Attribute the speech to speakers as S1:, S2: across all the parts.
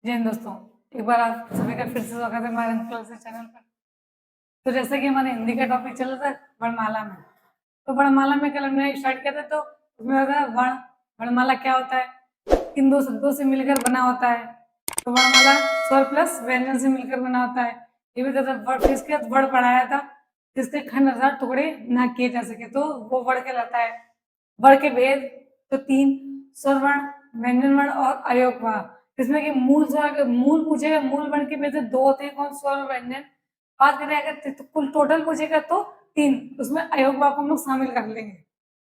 S1: जी हाँ दोस्तों, एक बार आप सभी का फिर से स्वागत है हमारे क्लासेस चैनल पर। तो जैसे कि हमारे हिंदी का टॉपिक चल रहा था वर्णमाला में, तो वर्णमाला में कल हमने स्टार्ट किया था। तो उसमें होता है वर्ण। वर्णमाला क्या होता है? किन दो शब्दों से मिलकर बना होता है। तो वर्णमाला स्वर प्लस व्यंजन से मिलकर बना होता है। ये भी कहता है फिर इसके बाद वर्ण पढ़ाया था, जिसके खंड अर्थात टुकड़े ना किए जा सके, तो वो वर्ण कहलाता है। वर्ण के भेद तो तीन: स्वर वर्ण, व्यंजन वर्ण और अयोग वर्ण। इसमें कि मूल पूछेगा, मूल वर्ण के में से दो होते हैं, कौन? स्वर और व्यंजन। बात करें अगर तो कुल टोटल पूछेगा तो तीन, उसमें अयोग वर्ण को हम लोग शामिल कर लेंगे।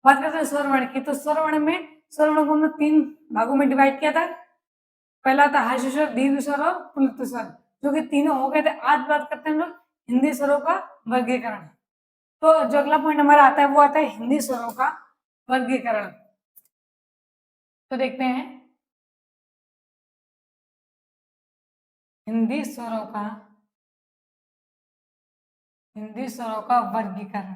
S1: बात करते हैं स्वर वर्ण की, तो स्वर वर्ण में स्वर वर्ण को हमने तीन भागों में डिवाइड किया था। पहला था हर्ष स्वर, दीर्घ स्वर और पुनरुक्त स्वर, जो कि तीनों हो गए थे। आज बात करते हैं हम लोग हिंदी स्वरों का वर्गीकरण। तो जो अगला पॉइंट हमारा आता है वो आता है हिंदी स्वरों का वर्गीकरण। तो देखते हैं हिंदी स्वरों का वर्गीकरण।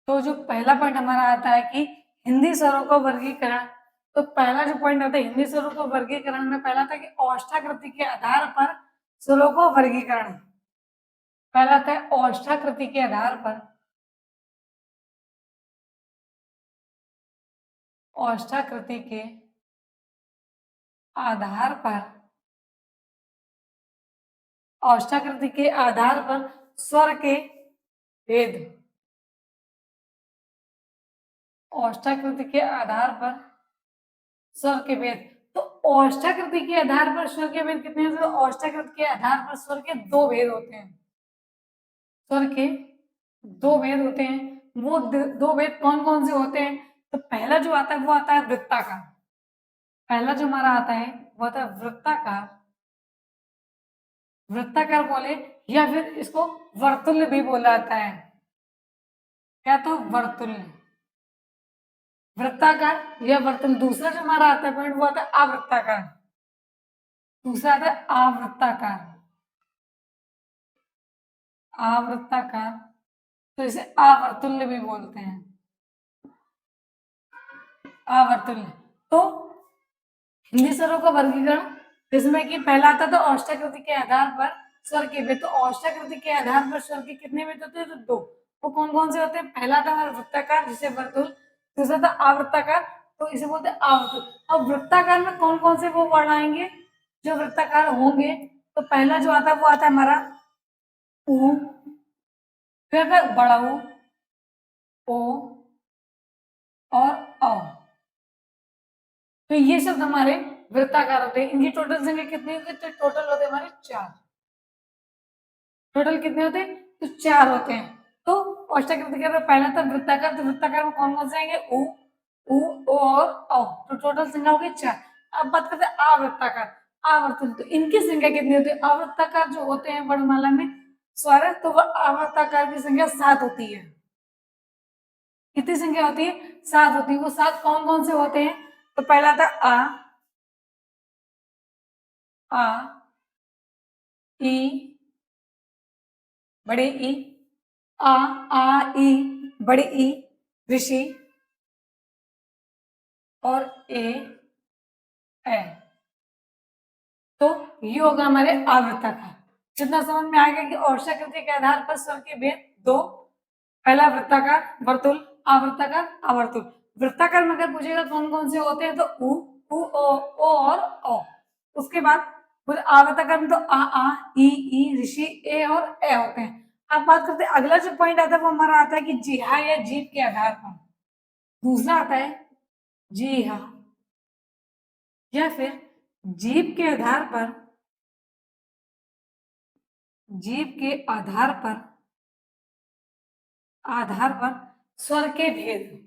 S1: तो जो पहला पॉइंट हमारा आता है कि हिंदी स्वरों का वर्गीकरण, तो पहला जो पॉइंट आता है हिंदी स्वरों का वर्गीकरण में पहला था कि औष्ठाकृति के आधार पर स्वरों को वर्गीकरण। पहला था औष्ठाकृति के आधार पर, औष्ठाकृति के आधार पर, औष्ठाकृति के आधार पर स्वर के भेद। औष्ठाकृति के आधार पर स्वर के भेद। तो औष्ठाकृति के आधार पर स्वर के भेद कितने हैं? तो औष्ठाकृति के आधार पर स्वर के दो भेद होते हैं। स्वर के दो भेद होते हैं। वो दो भेद कौन कौन से होते हैं? तो पहला जो आता है वो आता है वृत्ताकार। पहला जो हमारा आता है वो आता है वृत्ताकार। वृत्ताकार बोले या फिर इसको वर्तुल्य भी बोला जाता है। क्या? तो वर्तुल्य, वृत्ताकार या वर्तुल्य। दूसरा जो हमारा आता है पॉइंट वो आता है आवृत्ताकार। दूसरा आता है आवृत्ताकार। आवृत्ताकार, तो इसे आवर्तुल्य भी बोलते हैं। आवर्तुल्य। तो हिंदी स्वरों का वर्गीकरण, जिसमें कि पहला आता था औष्ठाकृति के आधार पर स्वर के भेद। तो औष्ठाकृति के आधार पर स्वर के कितने भेद होते हैं? तो दो। वो कौन कौन से होते हैं? पहला था हमारा वृत्ताकार, जिसे वर्तुल। दूसरा था आवृत्ताकार, तो इसे बोलते हैं आवर्तुल। अब वृत्ताकार में कौन कौन से वो वर्ण आएंगे जो वृत्ताकार होंगे? तो पहला जो आता है वो आता है हमारा ऊ, फिर बड़ा ऊ, ओ और औ। तो ये शब्द हमारे वृत्ताकार होते हैं। इनकी टोटल संख्या कितनी होती है? तो टोटल होते हैं हमारे चार। टोटल कितने होते हैं? तो चार होते हैं। तो औष्ठाकृति के अंदर पहला था वृत्ताकार, तो वृत्ताकार में कौन कौन से आएंगे? उ, ओ और औ। तो टोटल संख्या होगी चार। अब बात करते हैं आवृत्ताकार, आवर्तन। तो इनकी संख्या कितनी होती है? आवृत्ताकार जो होते हैं वर्णमाला में स्वर, तो वह आवृत्ताकार की संख्या 7 होती है। कितनी संख्या होती है? 7 होती है। वो 7 कौन कौन से होते हैं? तो पहला था आ, ई, बड़े ई, आ ई, बड़े ई, ऋषि और ए। तो ये होगा हमारे आवृत्ताकार। जितना समझ में आएगा कि औष्ठाकृति के आधार पर स्वर के भेद दो: पहला वृत्ताकार, वर्तुल, आवृत्ताकार, आवर्तुल। वृत्ताकार में अगर पूछेगा कौन कौन से होते हैं तो उ, ओ और औ। उसके बाद आवृत्ताकार में तो आ ई, ऋषि, ए और ए होते हैं। अब बात करते हैं अगला जो पॉइंट आता है वो हमारा आता है कि जिहा या जीभ के आधार पर। दूसरा आता है जिहा या फिर जीभ के आधार पर, जीभ के आधार पर स्वर के भेद।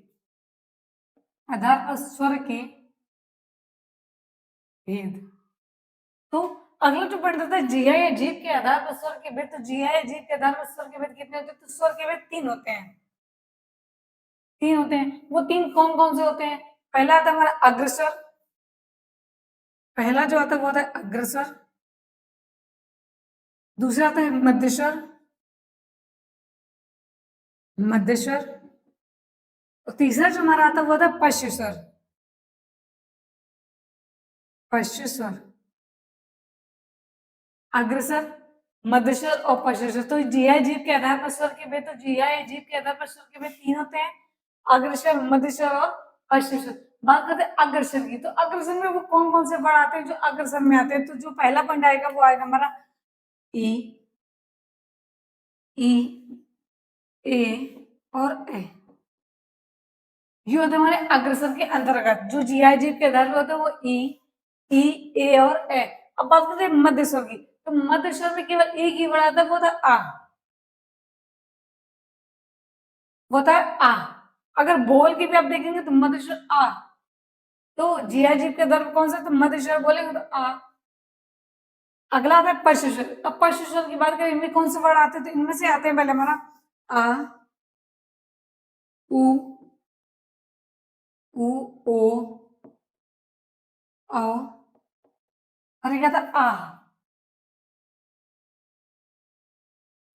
S1: आधार पर स्वर के भेद। तो अगला जो पॉइंट आता है जिहा या जीभ के आधार पर स्वर के भेद। तो जिहा या जीभ के आधार पर स्वर के भेद कितने होते हैं? तो स्वर के भेद तीन होते हैं। तीन होते हैं। वो तीन कौन कौन से होते हैं? पहला आता है हमारा अग्रस्वर। पहला जो आता है वो आता है अग्रस्वर। दूसरा आता है मध्यस्वर, मध्यस्वर। और तीसरा जो हमारा आता है वो आता है पश्चस्वर। पश्च स्वर, अग्रस्वर, मध्य स्वर और पश्च स्वर। तो जीआई जीभ के आधार पर स्वर के भेद, तो जीआई जीभ के आधार पर स्वर के भेद तीन होते हैं, अग्रस्वर, मध्य स्वर और पश्च स्वर। बात करते हैं अग्रस्वर की, तो अग्रस्वर में वो कौन कौन से वर्ण आते हैं जो अग्रस्वर में आते हैं? तो जो पहला पॉइंट आएगा वो आएगा हमारा ई, ई, ए और ए। ये होते हैं हमारे अग्रस्वर के अंतर्गत। जो जीआई जीभ के आधार पर होते हैं वो ई, ए और ए। अब बात करते हैं मध्य स्वर की, तो मध्य स्वर में केवल एक ही वर्ड आता है, वो था आ, वो था आ। अगर बोल के भी आप देखेंगे तो मध्य स्वर आ, तो जीआई जीभ के आधार पर कौन सा? तो मध्य स्वर बोलेंगे तो आ। अगला आता है पश्च स्वर। अब पश्च स्वर की बात करें, इनमें कौन से वर्ड आते हैं? तो इनमें से आते हैं पहले हमारा आ, उ, ओ, औ, और क्या था? आ।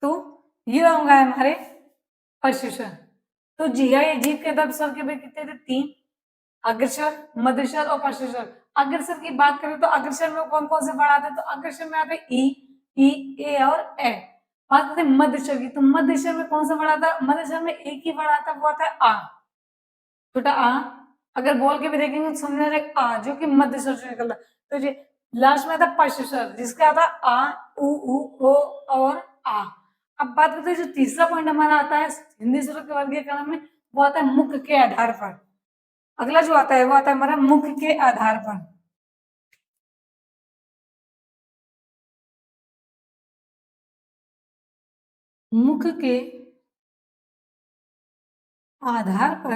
S1: तो ये होंगे हमारे पश्च स्वर। तो जीआई जीभ के आधार पर स्वर के भेद कितने थे? तीन, अग्रस्वर, मध्य स्वर और पश्च स्वर। अग्रस्वर की बात करें तो अग्रस्वर में कौन कौन से वर्ड आते हैं? तो अग्रस्वर में आते हैं ए और ए। बात करते हैं मध्य स्वर की, तो मध्य स्वर में कौन सा वर्ड आता है? मध्य स्वर में एक ही वर्ड आता है, वो आता है आ, छोटा आ। अगर बोल के भी देखेंगे तो समझ आ, जो कि मध्य स्वर से निकलता है। तो जी लास्ट में आता है पश्च स्वर, जिसका आता है आ, ओ और आ। अब बात करते हैं जो तीसरा पॉइंट हमारा आता है हिंदी स्वर के वर्गीकरण में, वो आता है मुख के आधार पर। अगला जो आता है वो आता है हमारा मुख के आधार पर। मुख के आधार पर,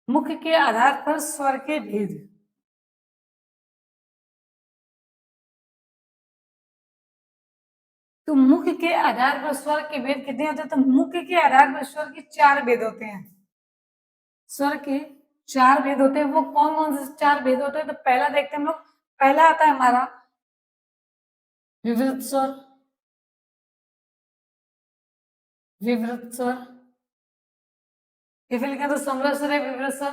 S1: मुख के आधार पर स्वर के भेद। तो मुख के आधार पर स्वर के भेद कितने होते हैं? तो मुख के आधार पर स्वर के चार भेद होते हैं। स्वर के चार भेद होते हैं, वो कौन कौन से चार भेद होते हैं? तो पहला देखते हैं हम लोग। पहला आता है हमारा विवृत स्वर, विवृत स्वर, ये फिर लिखा तो समरस स्वर है, विवृत स्वर।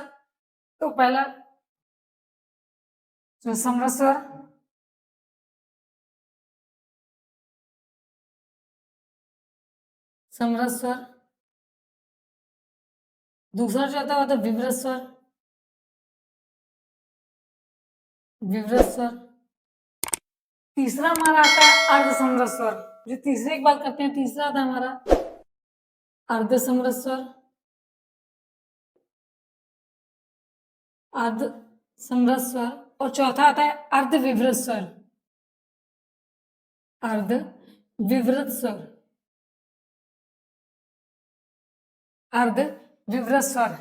S1: तो पहला जो समरस स्वर, समरस स्वर। दूसरा जो आता है वो तो विवृत स्वर, विवृत स्वर। तीसरा हमारा आता है अर्ध समरस स्वर। जो तीसरे की बात करते हैं, तीसरा आता है हमारा अर्ध समरस स्वर, अर्ध समरस स्वर। और चौथा आता है अर्ध विवृत स्वर, अर्ध विवृत स्वर, अर्ध विवृत स्वर।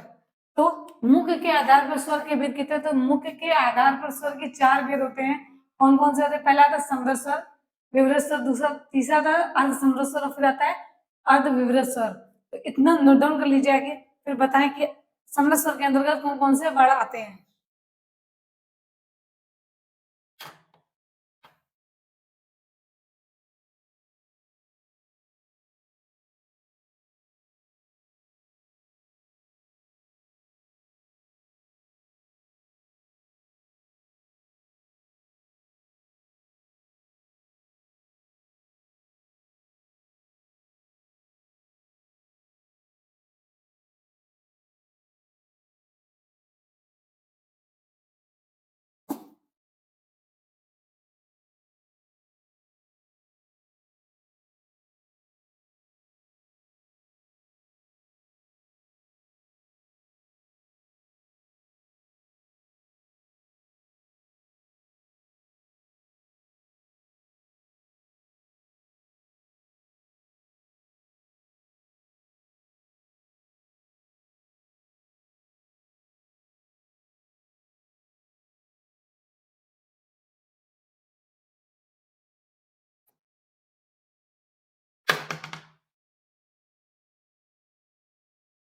S1: तो मुख के आधार पर स्वर के भेद कितने? तो मुख के आधार पर स्वर के चार भेद होते हैं। कौन कौन से होते हैं? पहला आता है समरस स्वर, विवृत स्वर, दूसरा तीसरा आता है अर्ध समरस स्वर और फिर आता है अर्ध विवृत स्वर। तो इतना नोट डाउन कर लीजिए आगे, फिर बताएं कि समरस स्वर के अंतर्गत कौन कौन से वर्ड आते हैं।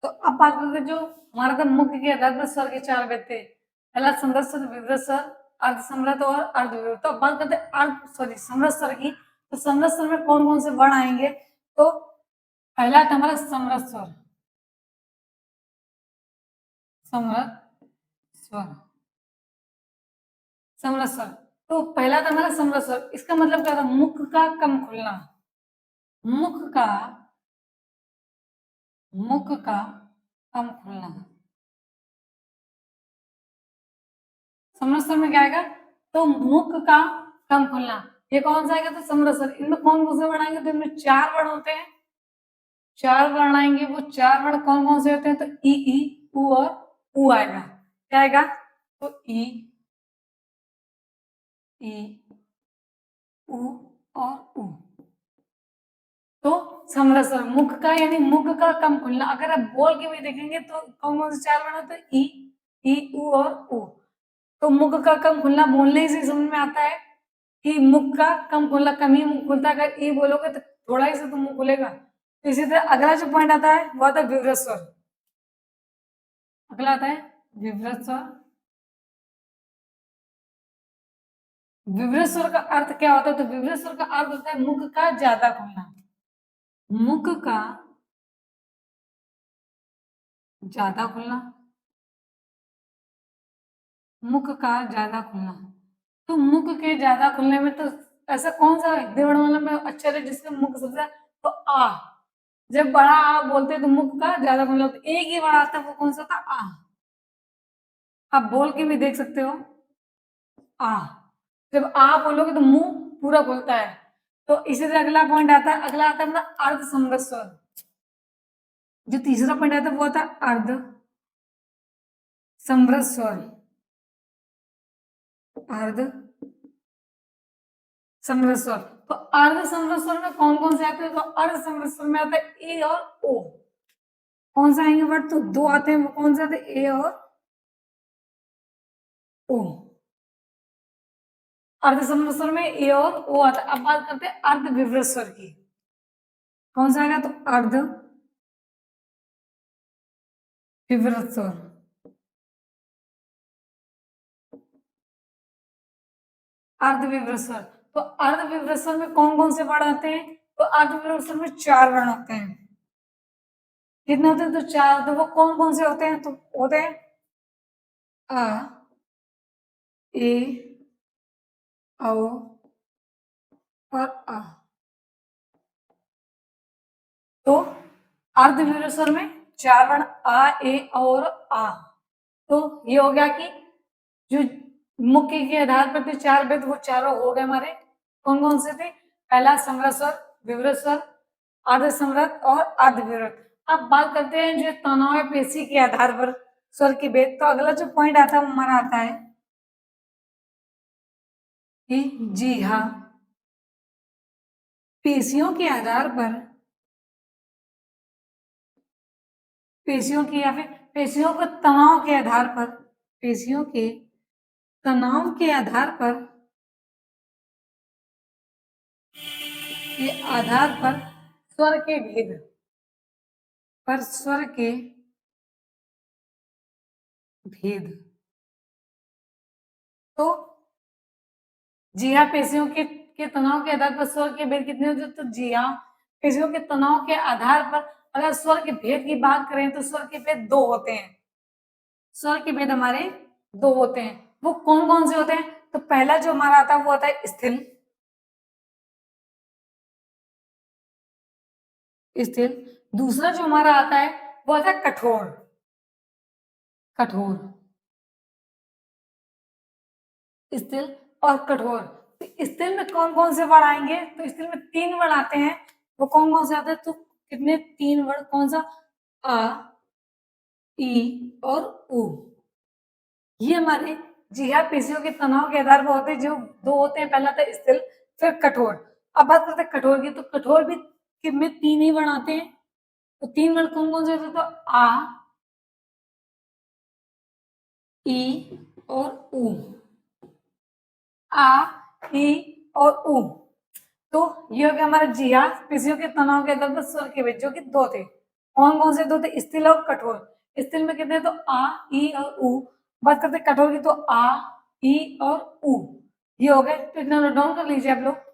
S1: तो अब बात करते जो हमारा था मुख्य के आधार पर स्वर के चार भेद थे। पहला समरस स्वर, विवृत स्वर, अर्ध समृत और अर्ध विवृत। तो अब बात करते हैं अर्ध सॉरी समरस स्वर की। तो समरस स्वर में कौन कौन से वर्ण आएंगे? तो पहला था हमारा समरस स्वर, समरस स्वर। समरस स्वर। तो पहला था हमारा समरस स्वर, इसका मतलब क्या था? मुख का कम खुलना। मुख का मुख का कम खुलना। समरस स्वर में क्या आएगा? तो मुख का कम खुलना। ये कौन सा आएगा? तो समरस स्वर। इनमें कौन कौन से वर्ण आएंगे? तो इनमें चार वर्ण होते हैं, चार वर्ण आएंगे। वो चार वर्ण कौन कौन से होते हैं? तो ई उ और उ आएगा। क्या आएगा? तो ई ई उ और उ। तो समरस स्वर मुख का, यानी मुख का कम खुलना। अगर आप बोल के भी देखेंगे तो कौन कौन से चार वर्ण होते हैं? ई उ और उ। तो मुख का कम खुलना बोलने से समझ में आता है कि मुख का कम खुलना, कम ही मुख खुलता है। अगर ई बोलोगे तो थोड़ा ही से तो मुंह खुलेगा। तो इसी तरह अगला जो पॉइंट आता है वो आता है विवृत स्वर। अगला आता है विवृत स्वर। विवृत स्वर का अर्थ क्या होता है? तो विवृत स्वर का अर्थ होता है मुख का ज्यादा खुलना। मुख का ज्यादा खुलना। मुख का ज्यादा खुलना। तो मुख के ज्यादा खुलने में तो ऐसा कौन सा देवड़वाला में अक्षर है जिसका मुख सबसे? तो आ। जब बड़ा आ बोलते हैं तो मुख का ज्यादा खुलना। तो एक ही बड़ा आता है, वो कौन सा था? आ। आप बोल के भी देख सकते हो। आ। जब आ बोलोगे तो मुंह पूरा खुलता है। तो इसी तरह अगला पॉइंट आता है, अगला आता है अपना अर्ध समरस स्वर। जो तीसरा पॉइंट आता है वो आता है अर्ध समरस स्वर। अर्ध समरस स्वर। तो अर्ध समरस स्वर में कौन कौन से आते हैं? तो अर्ध समरस स्वर में आता है ए और ओ। कौन सा आएंगे वर्ड? तो दो आते हैं। वो कौन से आते हैं? ए और ओ। अर्ध समरस स्वर में ए और ओ आता है। अब बात करते हैं अर्ध विवृत स्वर की। कौन सा आएगा? तो अर्ध विवृत स्वर। अर्ध विवृत स्वर। तो अर्ध विवृत स्वर में कौन कौन से वर्ण आते हैं? तो अर्ध विवृत स्वर में चार वर्ण होते हैं। कितने होते हैं? तो चार। तो वो कौन कौन से होते हैं? तो होते हैं आ, ए, औ और आ। तो अर्ध विवृत स्वर में चार वर्ण आ, ए और आ। तो ये हो गया कि जो मुख्य के आधार पर थे चार वेद, वो चारों हो गए हमारे। कौन कौन से थे? पहला समरस स्वर, विवृत स्वर, अर्ध समरथ और अर्ध विवृत। अब बात करते हैं जो तनाव पेशी के आधार पर स्वर की भेद। तो अगला जो पॉइंट आता है वो हमारा आता है कि जी हाँ, पेशियों के आधार पर, पेशियों की या फिर पेशियों के तनाव के आधार पर, पेशियों के तनाव के आधार पर, के आधार पर स्वर के भेद, पर स्वर के भेद। तो जी हाँ, पेशियों के तनाव के आधार पर स्वर के भेद कितने होते हैं? तो जी हाँ, पेशियों के तनाव के आधार पर अगर स्वर के भेद की बात करें तो स्वर के भेद दो होते हैं। स्वर के भेद हमारे दो होते हैं। वो कौन कौन से होते हैं? तो पहला जो हमारा आता है वो होता है स्थिर। स्थिर। दूसरा जो हमारा आता है वो आता है कठोर। कठोर। स्थिर और कठोर। तो स्थिर में कौन कौन से वर्ण आएंगे? तो स्थिर में तीन वर्ण आते हैं। वो कौन कौन से आते हैं? तो कितने? तीन वर्ण। कौन सा? आ, ई और उ। ये हमारे जिह्वा पेशियों के तनाव के आधार पर होते हैं। जो दो होते हैं, पहला था स्थिर, फिर कठोर। अब बात करते हैं कठोर की। तो कठोर भी के में तीन ही वर्ण आते हैं। तो तीन वर्ण कौन कौन से होते हैं? तो आ, ई और उ। आ, ई और उ। तो ये हो गया हमारा जिह्वा पेशियों के तनाव के आधार पर स्वर के भेद, जो कि दो थे। कौन कौन से दो थे? स्थिर और कठोर। स्थिर में कितने? तो आ, ई और उ। बात करते कठोर की। तो आ, ई और उ। ये हो गए। तो इतना नोट डाउन कर लीजिए आप लोग।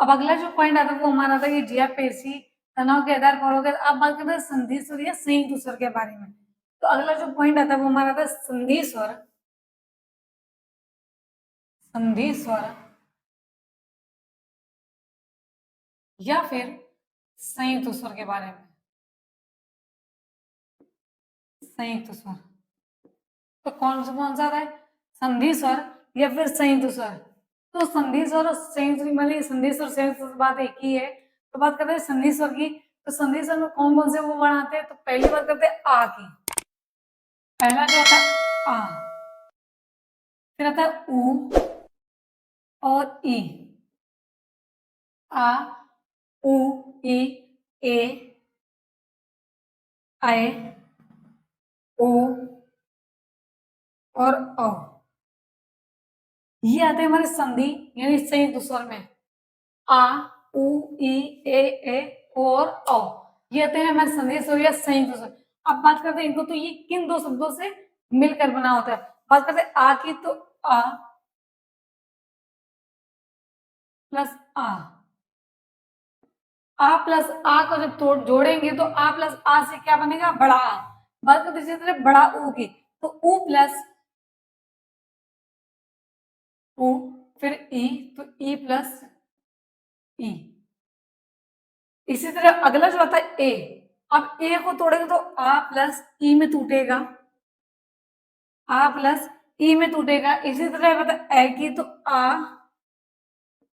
S1: अब अगला जो पॉइंट आता है वो हमारा था कि जिया पेशी तनाव के आधार पर हो गया। अब बात करते हैं संधि स्वर या संयुक्त स्वर के बारे में। तो अगला जो पॉइंट आता है वो हमारा था संधि स्वर, संधि स्वर या फिर संयुक्त स्वर के बारे में। संयुक्त स्वर तो कौन सा है, संधि स्वर या फिर संयुक्त स्वर। तो संधि स्वर और संयुक्त मतलब संधि स्वर संयुक्त स्वर बात एक ही है। तो बात करते हैं संधि स्वर की। तो संधि स्वर में कौन कौन से वो वर्ण आते हैं। तो पहली बात करते हैं आ की। पहला जो आता है आ, फिर आता है उ और ई। आ, उ, ई, ए, आए, ओ और औ। ये आते हैं हमारे संधि यानी संयुक्त स्वर में। आ, उ, ई, ए, ओ और औ। ये आते हैं हमारे संधि स्वर या संयुक्त स्वर। अब बात करते हैं इनको, तो ये किन दो शब्दों से मिलकर बना होता है। बात करते हैं आ की, तो प्लस आ प्लस आ को जब जोड़ेंगे तो आ प्लस आ से क्या बनेगा, बड़ा आ। बात करते इसी तरह बड़ा ऊ की, तो ऊ प्लस ऊ, फिर ई, तो ई प्लस ई। इसी तरह अगला जो आता है ए। अब ए को तोड़ेंगे तो आ प्लस ई में टूटेगा, आ प्लस ई में टूटेगा। इसी तरह बता ए की, तो आ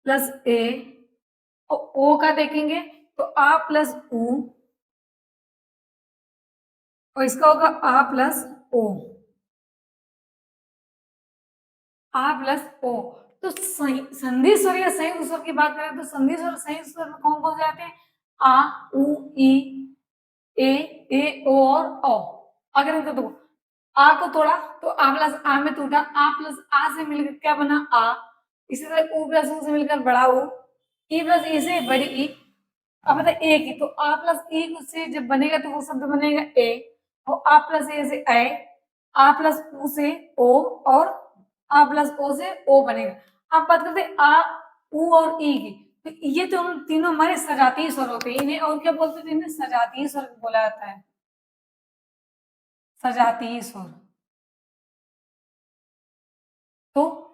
S1: प्लस ए, और ओ का देखेंगे तो आ प्लस ऊ, और इसका होगा आ प्लस ओ, आ प्लस ओ। तो संधि स्वर या संयुक्त स्वर की बात करें तो संधि स्वर संयुक्त स्वर में कौन कौन से आते हैं, आ, उ, ई, ए, ओ और औ। अगर इनको देखो, आ को तोड़ा तो आ प्लस आ में टूटा, आ प्लस आ से मिलकर क्या बना आ। इसी तरह ऊ प्लस ऊ से मिलकर बड़ा ऊ, ई प्लस ई से बड़ी ई। अब बता ए की, तो आ प्लस ई से जब बनेगा तो वो शब्द बनेगा ए, और आ प्लस ए से ए, आ प्लस ऊ से ओ, और आ प्लस ओ से ओ बनेगा। अब बात करते हैं आ, उ और ई की। तो ये तो तीनों हमारे सजातीय स्वर होते हैं। इन्हें और क्या बोलते हैं, इन्हें सजातीय स्वर बोला जाता है, सजातीय स्वर। तो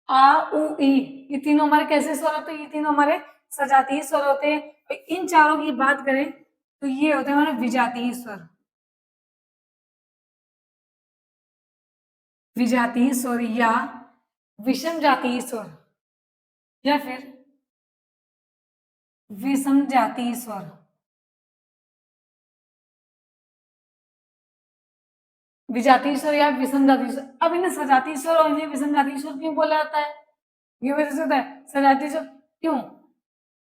S1: आ, उ, ई, ये तीनों हमारे कैसे स्वर होते हैं, ये तीनों हमारे सजातीय स्वर होते हैं। तो इन चारों की बात करें तो ये होते हैं हमारे विजातीय स्वर। विजातीय स्वर या विषम जातीय स्वर या फिर विषम जातीय स्वर। विजातीय स्वर या विषम जातीय स्वर। अब इन्हें सजातीय स्वर और इन्हें विषम जातीय स्वर क्यों बोला जाता है, ये वजह से होता है सजातीय स्वर। क्यों,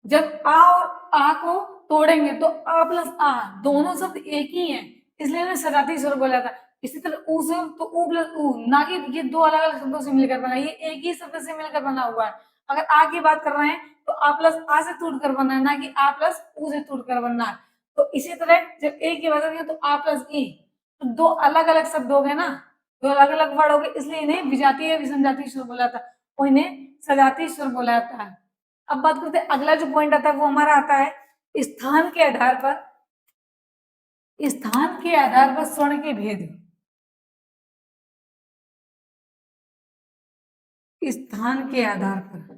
S1: जब आ और आ को तोड़ेंगे तो आ प्लस आ दोनों शब्द एक ही हैं, इसलिए इन्हें सजातीय स्वर बोला जाता है। इसी तरह ऊ से तो ऊ प्लस ऊ, ना कि ये दो अलग अलग शब्दों से मिलकर बना, ये एक ही शब्द से मिलकर बना हुआ है। अगर आ की बात कर रहे हैं तो आ प्लस आ से टूट कर बनना है, ना कि आ प्लस ऊ से टूट कर बनना है। तो इसी तरह जब ए की बात करेंगे तो आ प्लस ई, तो दो अलग अलग शब्द हो गए ना, दो अलग अलग वर्ड हो गए, इसलिए इन्हें विजातीय या विषम जातीय स्वर बोला जाता है और इन्हें सजातीय स्वर बोला जाता है। अब बात करते हैं अगला जो पॉइंट आता है वो हमारा आता है स्थान के आधार पर, स्थान के आधार पर स्वर्ण के भेद। स्थान के आधार पर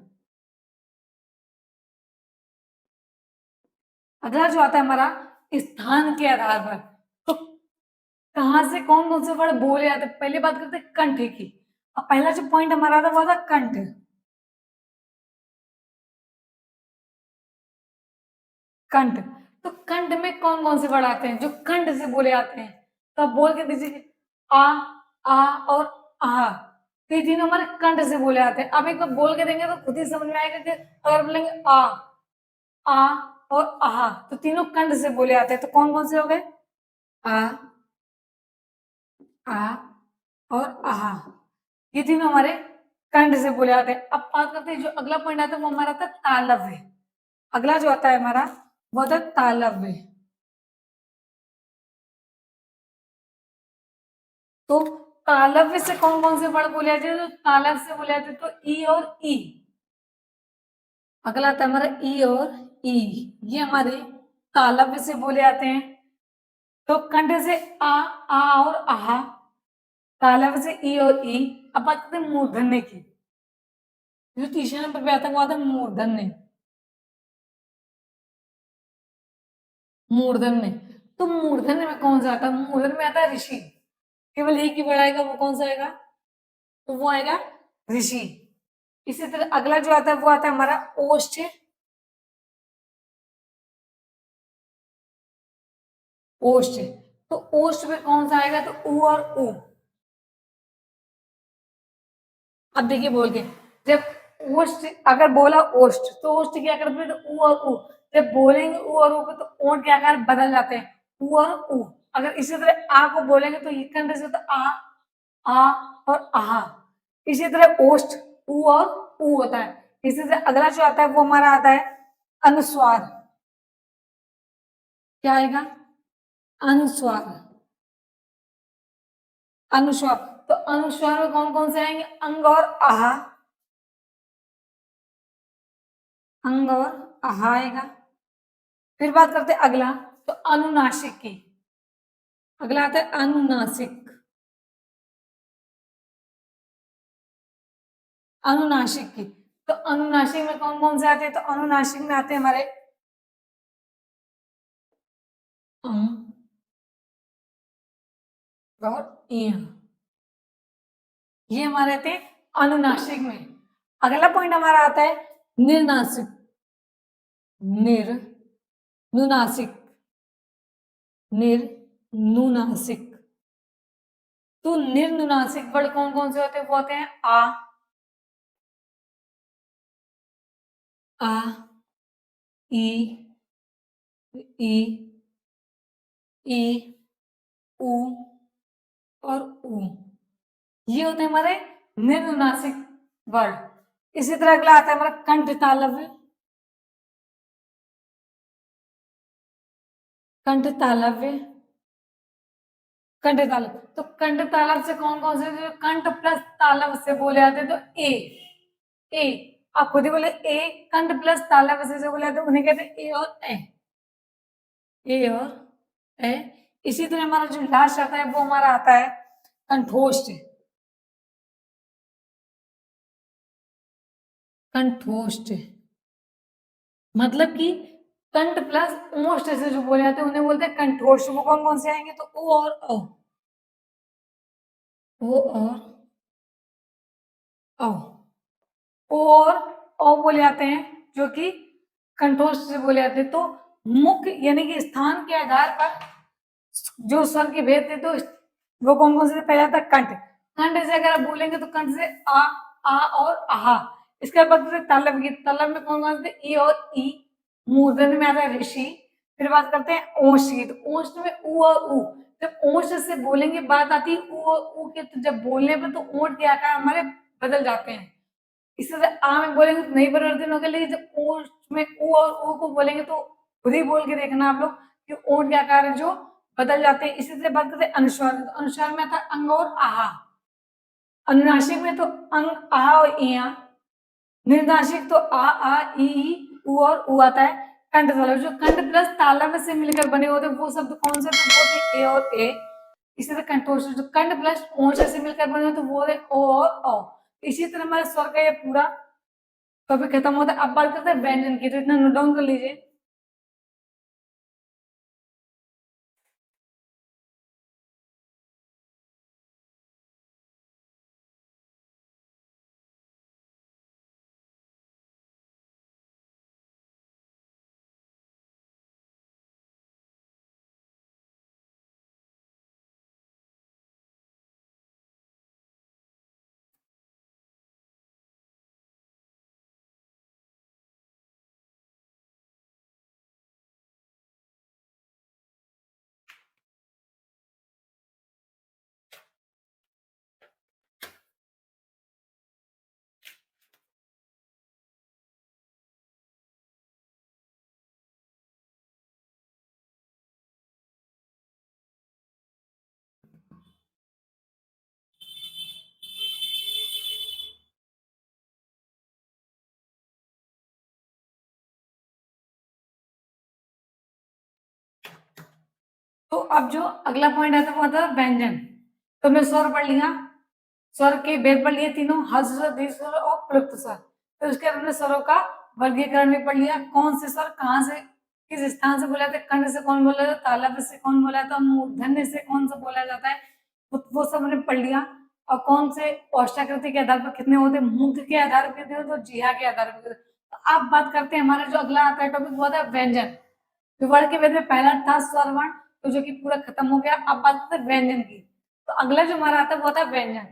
S1: अगला जो आता है हमारा स्थान के आधार पर, तो कहां से कौन कौन से वर्ड बोले जाते हैं। पहले बात करते हैं कंठ की। अब पहला जो पॉइंट हमारा था वो था कंठ। कंठ, तो कंठ में कौन कौन से वर्ड आते हैं जो कंठ से बोले जाते हैं। तो आप बोल के दीजिए, आ और आ, तो ये तीनों हमारे कंठ से बोले जाते हैं। अब एक बार बोल के देंगे तो खुद ही समझ में आएगा कि अगर बोलेंगे आ और आहा, तो तीनों कंठ से बोले जाते हैं। तो कौन कौन से हो गए, आ, आ और आहा, ये तीनों हमारे कंठ से बोले जाते हैं। अब बात करते हैं जो अगला पॉइंट आता है वो हमारा था तालव्य। अगला जो आता है हमारा वो था तालव्य। तो तालव्य से कौन कौन से वर्ड बोले जाते हैं, तो तालव्य से बोले जाते हैं तो ई और ई। अगला आता है हमारा ई और ई, ये हमारे तालव्य से बोले जाते हैं। तो कंठ से आ और आहा, तालव्य से ई और ई। अब बात करते हैं मूर्धन्य की, जो तीसरे नंबर पे आता है वो आता है मूर्धन्य। मूर्धन्य, तो मूर्धन्य में कौन सा आता है? मूर्धन्य में आता है ऋषि, केवल एक ही वर्ड आएगा, वो कौन सा आएगा? तो वो आएगा ऋषि। इसी तरह अगला जो आता है वो आता है हमारा ओष्ठ। ओष्ठ, तो ओष्ठ में कौन सा आएगा? तो उ और उ। अब देखिए बोल के, जब ओष्ठ अगर बोला ओष्ठ, तो ओष्ठ क्या करते हैं? तो उ और उ। जब बोलेंगे उ और उ को, तो ओंठ के आकार बदल जाते हैं, उ और उ। अगर इसी तरह आ को बोलेंगे तो ये कंठ से तो आ और आहा। इसी तरह ओष्ठ उ और उ होता है। इसी तरह अगला जो आता है वो हमारा आता है अनुस्वार। क्या आएगा? अनुस्वार। अनुस्वार, तो अनुस्वार में कौन कौन से आएंगे? अंग और आहा। अंग और आहा आएगा। फिर बात करते हैं अगला, तो अनुनासिक की। अगला आता है अनुनासिक। अनुनासिक की, तो अनुनासिक में कौन कौन से आते हैं? तो अनुनासिक में आते हैं हमारे और ये हमारे आते हैं अनुनासिक में। अगला पॉइंट हमारा आता है निर्नासिक। नुनासिक, निर्नुनासिक। तो निर्नुनासिक वर्ड कौन कौन से होते हैं? वो होते हैं आ, ई, ई, ई, उ और उ। ये होते हैं हमारे निर्नुनासिक वर्ड। इसी तरह अगला आता है हमारा कंठ तालव्य। कंठ तालव्य, कंठ तालव्य, तो कंठ तालव्य से कौन कौन से? जो कंठ प्लस तालव्य से बोले जाते हैं, तो ए, आप खुद ही बोले ए। कंठ प्लस तालव्य से बोले जाते हैं, उन्हें कहते हैं ए और ए। ए और ए। इसी तरह हमारा जो लास्ट आता है वो हमारा आता है कंठोष्ठ। कंठोष्ठ मतलब कि कंठ प्लस ओष्ठ से जो बोले जाते हैं उन्हें बोलते हैं कंठोष्ठ। वो कौन कौन से आएंगे? तो ओ और औ, ओ और औ। ओ और औ बोले जाते हैं जो कि कंठोष्ठ से बोले जाते हैं। तो मुख्य यानी कि स्थान के आधार पर जो स्वर के भेद थे, तो वो कौन कौन से? पहले आता है कंठ। कंठ से अगर आप बोलेंगे तो कंठ से आ और आहा। इसके बाद तालब की, तालब में कौन कौन से? ई और ई। मूर्धन्य में आता है ऋषि। फिर बात करते हैं ओष्ठ की, तो ओष्ठ में उ और उ। जब ओष्ठ से बोलेंगे बात आती है उ और उ के, तो जब बोलने पर तो ओंठ के आकार हमारे बदल जाते हैं। इसी तरह आ में बोलेंगे तो नहीं परिवर्तन होगा, लेकिन जब ओष्ठ में उ और उ को बोलेंगे तो खुद ही बोल के देखना आप लोग कि ओंठ के आकार है जो बदल जाते हैं। इसी तरह बात करते हैं अनुस्वार, तो अनुस्वार में आता है अंग और आहा। अनुनासिक में तो अंग, आहा और इया। निर्नासिक तो आ ई उ और उ आता है। कंठ तालव्य, जो कंठ प्लस तालव्य से मिलकर बने होते हैं वो शब्द कौन से? तो वो थे ए और ए। इसी तरह कंठोष्ठ, जो कंठ प्लस ओष्ठ से मिलकर बने होते हैं वो थे ओ और औ। इसी तरह हमारे स्वर का ये पूरा टॉपिक खत्म होता है। अब बात करते हैं व्यंजन की, तो इतना नोट डाउन कर लीजिए। तो अब जो अगला पॉइंट आता है वो आता है व्यंजन। तो हमने स्वर पढ़ लिया, स्वर के भेद पढ़ लिए तीनों, हर्ष स्वर, दीर्घ स्वर और प्लुप्त स्वर। तो उसके बाद हमने स्वरों का वर्गीकरण भी पढ़ लिया, कौन से स्वर कहाँ से किस स्थान से बोला जाता है, कंठ से कौन बोला जाता है, तालव्य से कौन बोला जाता है, मूर्धन्य से कौन सा बोला जाता है, वो सब हमने पढ़ लिया। और कौन से औष्ठाकृति के आधार पर कितने होते हैं, मुख के आधार पर कितने होते हैं, जिह्वा के आधार पर। तो अब बात करते हैं, हमारा जो अगला आता है टॉपिक वो आता है व्यंजन। वर्ण के भेद में पहला था स्वर वर्ण, तो जो कि पूरा खत्म हो गया। अब बात करते हैं व्यंजन की। तो अगला जो हमारा आता है वो आता है व्यंजन।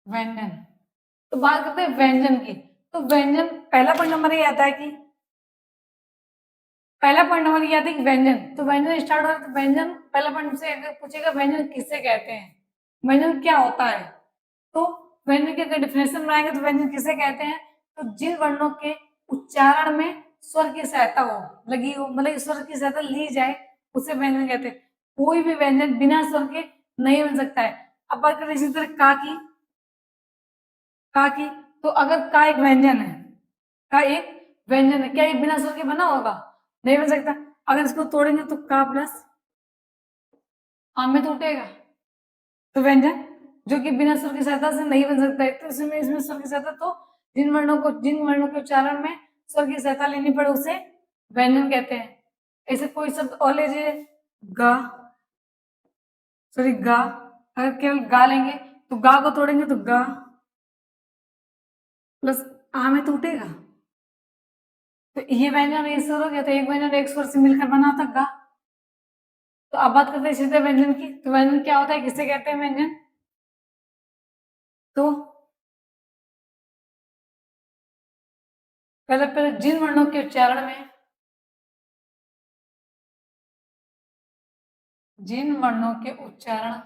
S1: व्यंजन, तो बात करते हैं व्यंजन की। तो व्यंजन पहला पॉइंट हमारा ये आता है कि पहला पॉइंट हमारा ये आता है कि व्यंजन। तो व्यंजन स्टार्ट हो रहा है, तो व्यंजन पहला पॉइंट से अगर पूछेगा व्यंजन किसे कहते हैं, व्यंजन क्या होता है। तो व्यंजन के अगर डिफिनेशन बनाएंगे तो व्यंजन किसे कहते हैं, तो जिन वर्णों के उच्चारण में स्वर की सहायता हो, लगी हो, मतलब स्वर की सहायता ली जाए, उसे व्यंजन कहते हैं। कोई भी व्यंजन बिना स्वर के नहीं बन सकता है। अब बात करें इसी तरह का की, का की, तो अगर का एक व्यंजन है, का एक व्यंजन है, क्या ये बिना स्वर के बना होगा, नहीं बन सकता। अगर इसको तोड़ेंगे तो का प्लस आम में टूटेगा। तो व्यंजन जो कि बिना स्वर की सहायता से नहीं बन सकता है, तो इसमें इसमें स्वर की सहायता, तो जिन वर्णों के उच्चारण में स्वर की सहायता लेनी पड़े उसे व्यंजन कहते हैं। ऐसे कोई शब्द और ले लीजिए, गा, सॉरी गा, अगर केवल गा लेंगे तो गा को तोड़ेंगे तो गा प्लस आ में टूटेगा। तो ये व्यंजन एक स्वर हो गया, तो एक व्यंजन एक स्वर से मिलकर बना था गा। तो अब बात करते हैं सीधे व्यंजन की। तो व्यंजन क्या होता है, किसे कहते हैं व्यंजन, तो पहले पहले जिन वर्णों के उच्चारण में, जिन वर्णों के उच्चारण,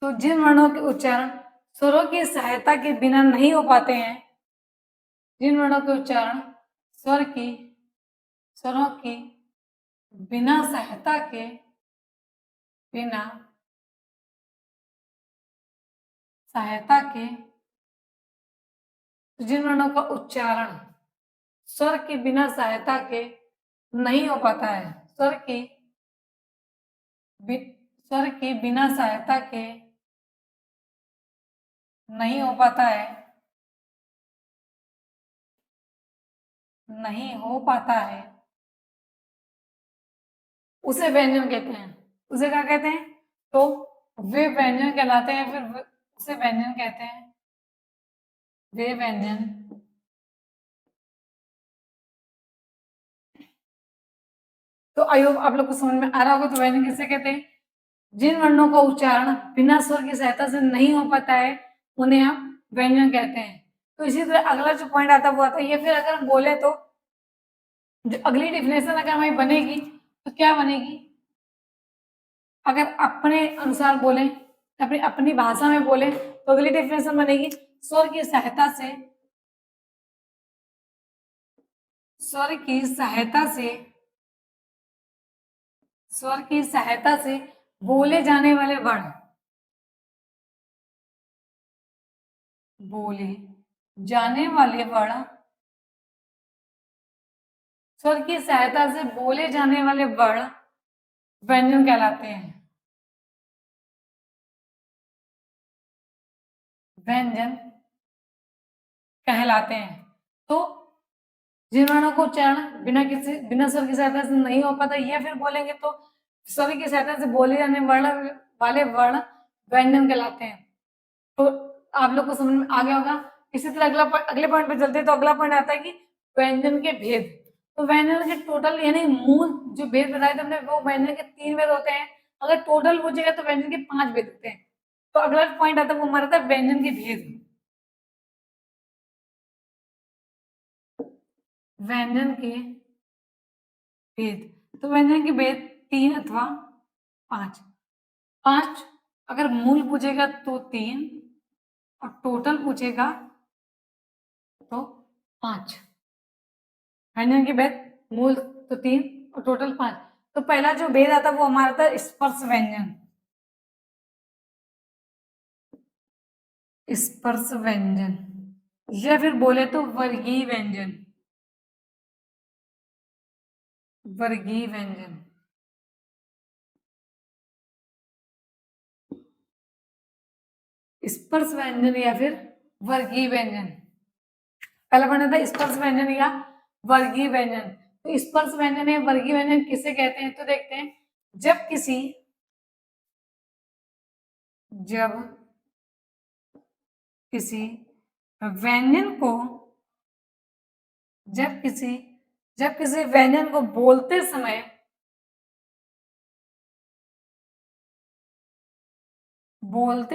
S1: तो जिन वर्णों के उच्चारण स्वरों की सहायता के बिना नहीं हो पाते हैं, जिन वर्णों के उच्चारण स्वरों की बिना सहायता के, बिना सहायता के, जिन वर्णों का उच्चारण स्वर के बिना सहायता के नहीं हो पाता है, स्वर की बिना सहायता के नहीं हो पाता है, नहीं हो पाता है, उसे व्यंजन कहते हैं। उसे क्या कहते हैं, तो वे व्यंजन कहलाते हैं, फिर उसे व्यंजन कहते हैं, वे व्यंजन। तो आई होप आप लोग को समझ में आ रहा होगा। तो व्यंजन किसे कहते हैं, जिन वर्णों का उच्चारण बिना स्वर की सहायता से नहीं हो पाता है उन्हें हम व्यंजन कहते हैं। तो इसी तरह अगला जो पॉइंट आता है वो आता है ये। फिर अगर हम बोले तो जो अगली डेफिनेशन अगर हमारी बनेगी तो क्या बनेगी, अगर अपने अनुसार बोले, अपनी अपनी भाषा में बोले, तो अगली डेफिनेशन बनेगी स्वर की सहायता से, स्वर की सहायता से, स्वर की सहायता से बोले जाने वाले वर्ण, बोले जाने वाले वर्ण, स्वर की सहायता से बोले जाने वाले वर्ण व्यंजन कहलाते हैं, व्यंजन कहलाते हैं। तो जिन वर्णों को उच्चारण बिना स्वर की सहायता से नहीं हो पाता, या फिर बोलेंगे तो स्वर की सहायता से बोले जाने वर्ण वाले वर्ण व्यंजन कहलाते हैं। तो आप लोग को समझ में आ गया होगा। इसी तरह अगले पॉइंट पे चलते हैं। तो अगला पॉइंट आता है कि व्यंजन के भेद। तो व्यंजन के टोटल यानी मूल जो भेद बताए थे हमने, वो व्यंजन के 3 भेद होते हैं। अगर टोटल पूछेगा तो व्यंजन के 5 भेद होते हैं। तो अगला पॉइंट आता है वो हमारा था व्यंजन के भेद। व्यंजन के भेद, तो व्यंजन के भेद 3 अथवा 5। 5 अगर मूल पूछेगा तो 3 और टोटल पूछेगा तो 5। व्यंजन के भेद मूल तो 3 और टोटल 5। तो पहला जो भेद आता वो हमारा था स्पर्श व्यंजन, स्पर्श व्यंजन। या फिर बोले तो वर्गीय व्यंजन, वर्गीय व्यंजन। स्पर्श व्यंजन या फिर वर्गीय व्यंजन। पहला पढ़ना था स्पर्श व्यंजन या वर्गीय व्यंजन। तो स्पर्श व्यंजन या वर्गीय व्यंजन किसे कहते हैं, तो देखते हैं। जब किसी व्यंजन को जब किसी व्यंजन को बोलते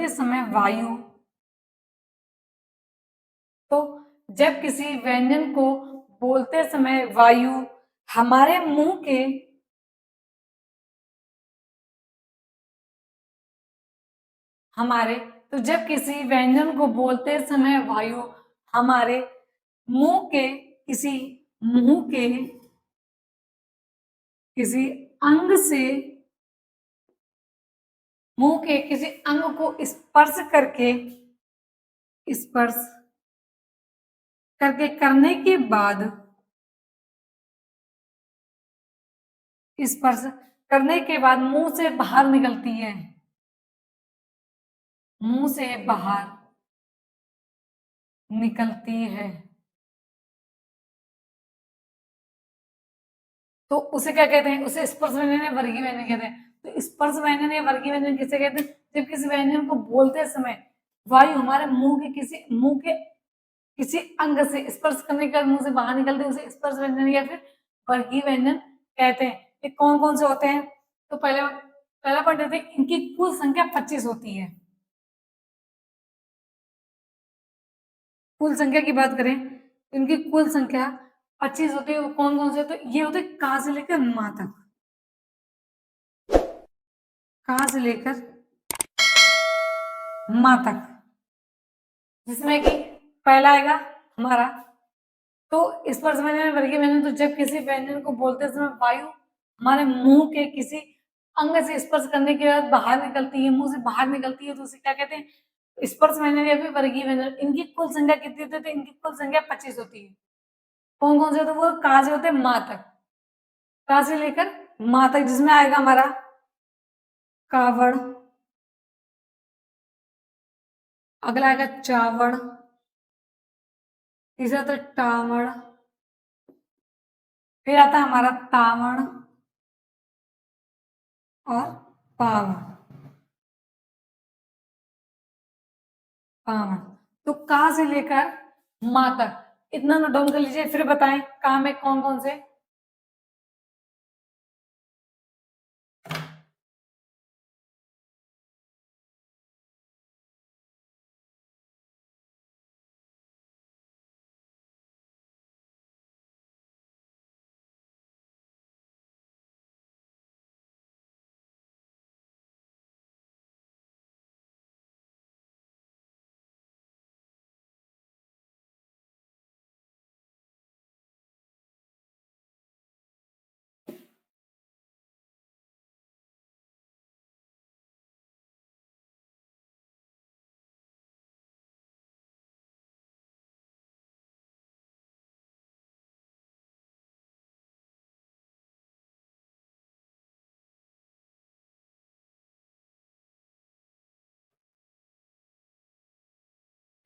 S1: समय वायु, तो जब किसी व्यंजन को बोलते समय वायु हमारे मुंह के तो जब किसी व्यंजन को बोलते समय वायु हमारे मुंह के किसी अंग से मुंह के किसी अंग को स्पर्श करके करने के बाद स्पर्श करने के बाद मुंह से बाहर निकलती है, मुंह से बाहर निकलती है, तो उसे क्या कहते हैं, उसे स्पर्श व्यंजन या वर्गीय व्यंजन कहते हैं। तो स्पर्श व्यंजन या वर्गीय व्यंजन किसे कहते हैं, जब किसी व्यंजन को बोलते समय वायु हमारे मुंह के किसी अंग से स्पर्श करने के बाद मुंह से बाहर निकलते हैं, उसे स्पर्श व्यंजन या फिर वर्गीय व्यंजन कहते हैं। ये कौन कौन से होते हैं, तो पहला पॉइंट देते हैं, इनकी कुल संख्या 25 होती है। कुल संख्या की बात करें तो इनकी कुल संख्या 25 होती है। वो कौन कौन से, तो ये होते हैं का से लेकर मा तक, का से लेकर मा तक, जिसमें कि पहला आएगा हमारा तो स्पर्श व्यंजन वर्गीय व्यंजन। तो जब किसी व्यंजन को बोलते समय वायु हमारे मुंह के किसी अंग से स्पर्श करने के बाद बाहर निकलती है, मुंह से बाहर निकलती है, तो उसे क्या कहते हैं, स्पर्श व्यंजन या फिर वर्गीय व्यंजन। इनकी कुल संख्या कितनी होती है, तो इनकी कुल संख्या 25 होती है। कौन कौन से, तो वो का से होते हैं मा तक, का से लेकर मा तक, जिसमें आएगा हमारा कावड़, अगला आएगा चावड़, तीसरा तो टावड़, फिर आता है हमारा तावड़ और पावड़। पावड़ तो का से लेकर मा तक इतना नोट डाउन कर लीजिए, फिर बताएं का में कौन कौन से।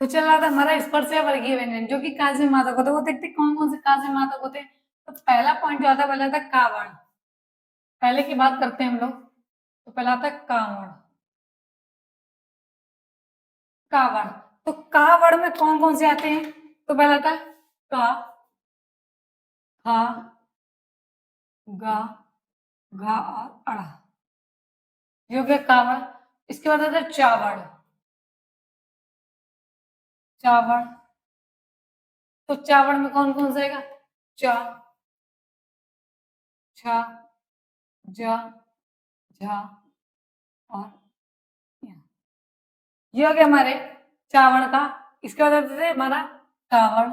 S1: तो चल रहा था हमारा स्पर्श या वर्गीय व्यंजन जो कि का से मा तक होते हैं। वो देखते कौन कौन से का से मा तक होते हैं। तो पहला पॉइंट जो आता है, पहला था कावड़, पहले की बात करते हैं हम लोग। तो पहला था कावड़, कावड़ तो कावड़ में कौन कौन से आते हैं, तो पहला था का, खा, गा, घा और अड़ा, ये हो गया कावड़। इसके बाद आता है चावड़, चावड़ तो चावड़ में कौन कौन सा आएगा, चा, छा, जा, झा और या। ये हो गया हमारे चावड़ का। इसके बाद आते थे हमारा टावड़,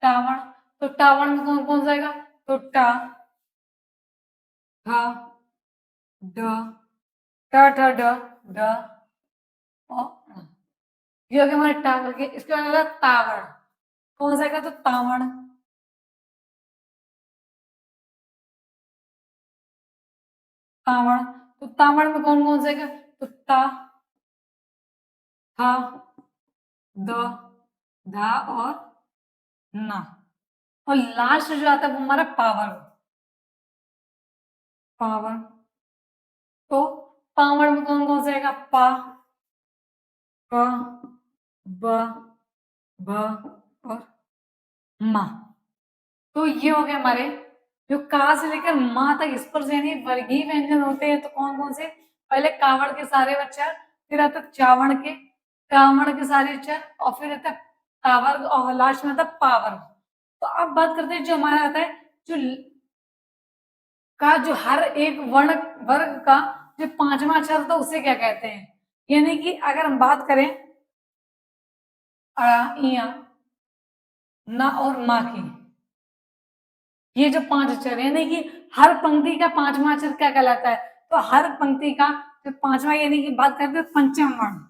S1: टावड़ तो टावड़ में कौन कौन सा आएगा, तो टा, ठा, ड, ट ठ ड, ड और ण। ये हो गया हमारे टावर के। इसके बाद होगा तावड़, कौन सा आएगा? तो तावड़, तावड़। तो तावड़ में कौन कौन सा आएगा? तो ता, था, द, धा और ना। और लास्ट जो आता है वो हमारा पावर, पावर। तो पावर में कौन कौन सा आएगा? पा, प, ब, भ और मा। तो ये हो गए हमारे जो का से लेकर माँ तक स्पर्श यानी वर्गीय व्यंजन होते हैं। तो कौन कौन से? पहले कावड़ के सारे अक्षर, फिर आता चावड़ के, कावड़ के सारे अक्षर, और फिर आता तावर, और लास्ट में आता पावर। तो अब बात करते हैं जो हमारा आता है जो का, जो हर एक वर्ण वर्ग का जो पांचवा अक्षर होता है उसे क्या कहते हैं? यानी कि अगर हम बात करें अ, इया, ना और मा की, ये जो पांच अक्षर है, यानी कि हर पंक्ति का पांचवा अक्षर क्या कहलाता है? तो हर पंक्ति का जो पांचवा, यानी कि बात करते हैं पंचम वर्ण।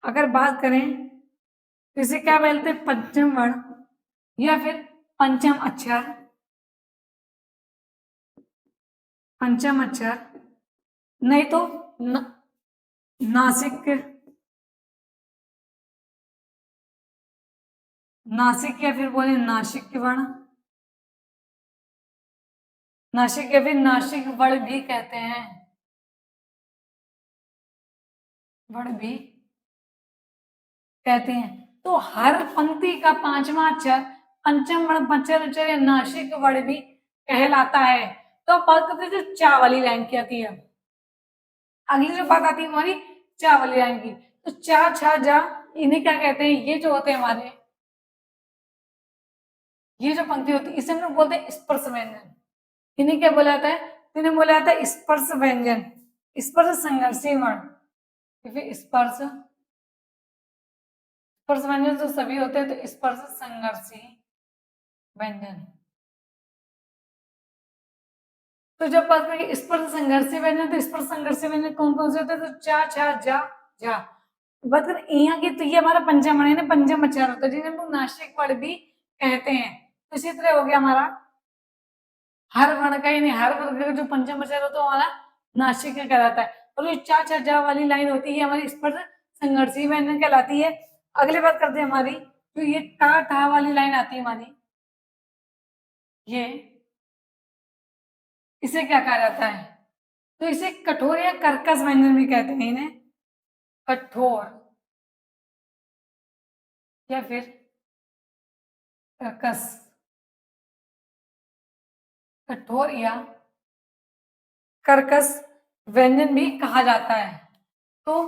S1: अगर बात करें तो इसे क्या बोलते हैं? पंचम वर्ण या फिर पंचम अक्षर, पंचम अक्षर। नहीं तो नासिक, नासिक या फिर बोले नासिक वर्ण, नासिक या फिर नासिक वर्ण भी कहते हैं, वर्ण भी कहते हैं। तो हर पंक्ति का पांचवा अक्षर पंचम वर्ण, पंचम अक्षर या नासिक वर्ण भी कहलाता है। तो अब बात करते हैं जो चा वाली लाइन की आती है। अगली जो बात आती है हमारी चा वाली लाइन की, तो चा, छा, जा, इन्हें क्या कहते हैं? ये जो होते हैं हमारे, ये जो पंक्ति होती है इसे हम लोग बोलते हैं स्पर्श व्यंजन। इन्हें क्या बोला जाता है? इन्हें बोला जाता है स्पर्श व्यंजन, स्पर्श संघर्षी वर्ण। फिर स्पर्श, स्पर्श व्यंजन तो सभी होते हैं, तो स्पर्श संघर्षी व्यंजन। तो जब बात करेंगे स्पर्श संघर्षी व्यंजन, तो स्पर्श संघर्षी व्यंजन कौन कौन से होते हैं? तो चा, छा, जा, जा। बात करें यहाँ की, तो ये हमारा पंचम वर्ण है, पंचम अक्षर होता है जिन्हें हम लोग नासिक वर्ण भी कहते हैं। तो इसी तरह हो गया हमारा हर वर्ण का, यानी हर वर्ग का जो पंचम अक्षर होता है हमारा नासिक कहलाता है। और जो चा, छा, जा वाली लाइन होती है हमारी स्पर्श संघर्षी व्यंजन कहलाती है। अगली बात करते हैं हमारी जो ये टा, ठा वाली लाइन आती है हमारी, ये इसे क्या कहा जाता है? तो इसे कठोर या कर्कश व्यंजन भी कहते हैं इन्हें, कठोर या फिर कर्कश, कठोर या कर्कश व्यंजन भी कहा जाता है। तो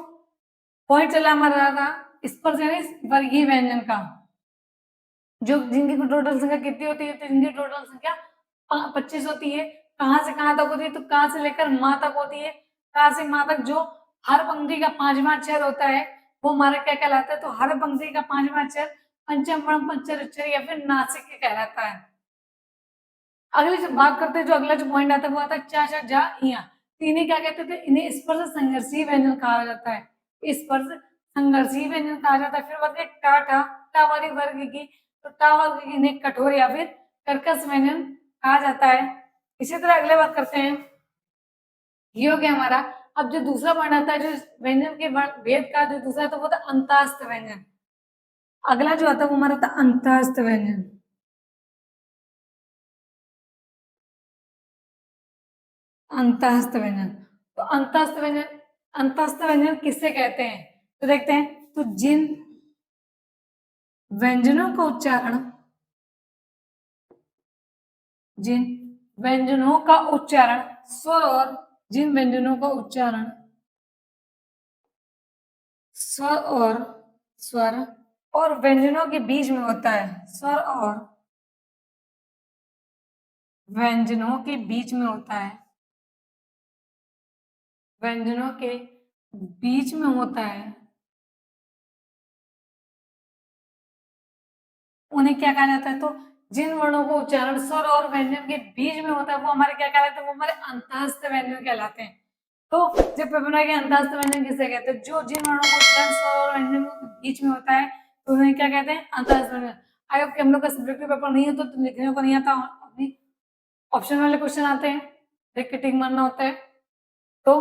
S1: पॉइंट चला हमारा था स्पर्श यानी वर्गीय व्यंजन का, जो जिनकी टोटल संख्या कितनी होती है? तो जिनकी टोटल संख्या 25 होती है। कहां से कहां तक होती है? तो कहां से लेकर मां तक होती है। कहां से मां तक? जो हर पंक्ति का पांचवा अक्षर होता है वो हमारा क्या कहलाता है? तो हर पंक्ति का पांचवा अक्षर पंचम वर्ण, पंचम अक्षर या फिर नासिक कहलाता है। अगली जो बात करते हैं, जो अगला जो पॉइंट आता है वो आता है चा, छा, जा, इया। तो इन्हें क्या कहते थे? इन्हें स्पर्श संघर्षी व्यंजन कहा जाता है, स्पर्श संघर्षी व्यंजन कहा जाता है। फिर बात है टा, ठा, टा वाली वर्ग की, तो टा वर्ग की इन्हें कठोर या फिर कर्कश व्यंजन कहा जाता है। इसी तरह अगले बात करते हैं, ये हो गया हमारा। अब जो दूसरा वर्ण आता है जो व्यंजन के वर्ण भेद का जो दूसरा तो वो था अंतःस्थ व्यंजन। अगला जो आता है वो हमारा था अंतःस्थ व्यंजन, अंतःस्थ व्यंजन। तो अंतःस्थ व्यंजन, अंतःस्थ व्यंजन किससे कहते हैं? तो देखते हैं, तो जिन व्यंजनों का उच्चारण, जिन व्यंजनों का उच्चारण स्वर और, जिन व्यंजनों का उच्चारण स्वर और, स्वर और व्यंजनों के बीच में होता है, स्वर और व्यंजनों के बीच में होता है, व्यंजनों के बीच में होता है, उन्हें क्या कहा जाता है? तो जिन वर्णों को उच्चारण स्वर और व्यंजन के बीच में होता है वो हमारे क्या कहलाते हैं? वो हमारे अंतःस्थ व्यंजन कहलाते हैं। तो जब पेपर में आएगा अंतःस्थ व्यंजन किसे कहते हैं? जो जिन वर्णों को उच्चारण स्वर और व्यंजन के बीच में होता है तो उन्हें क्या कहते हैं? अंतःस्थ व्यंजन। अगर हम लोग का सब्जेक्टिव पेपर नहीं है तो लिखने को नहीं आता, अपनी ऑप्शन वाले क्वेश्चन आते हैं, देख के टिक मारना होता है। तो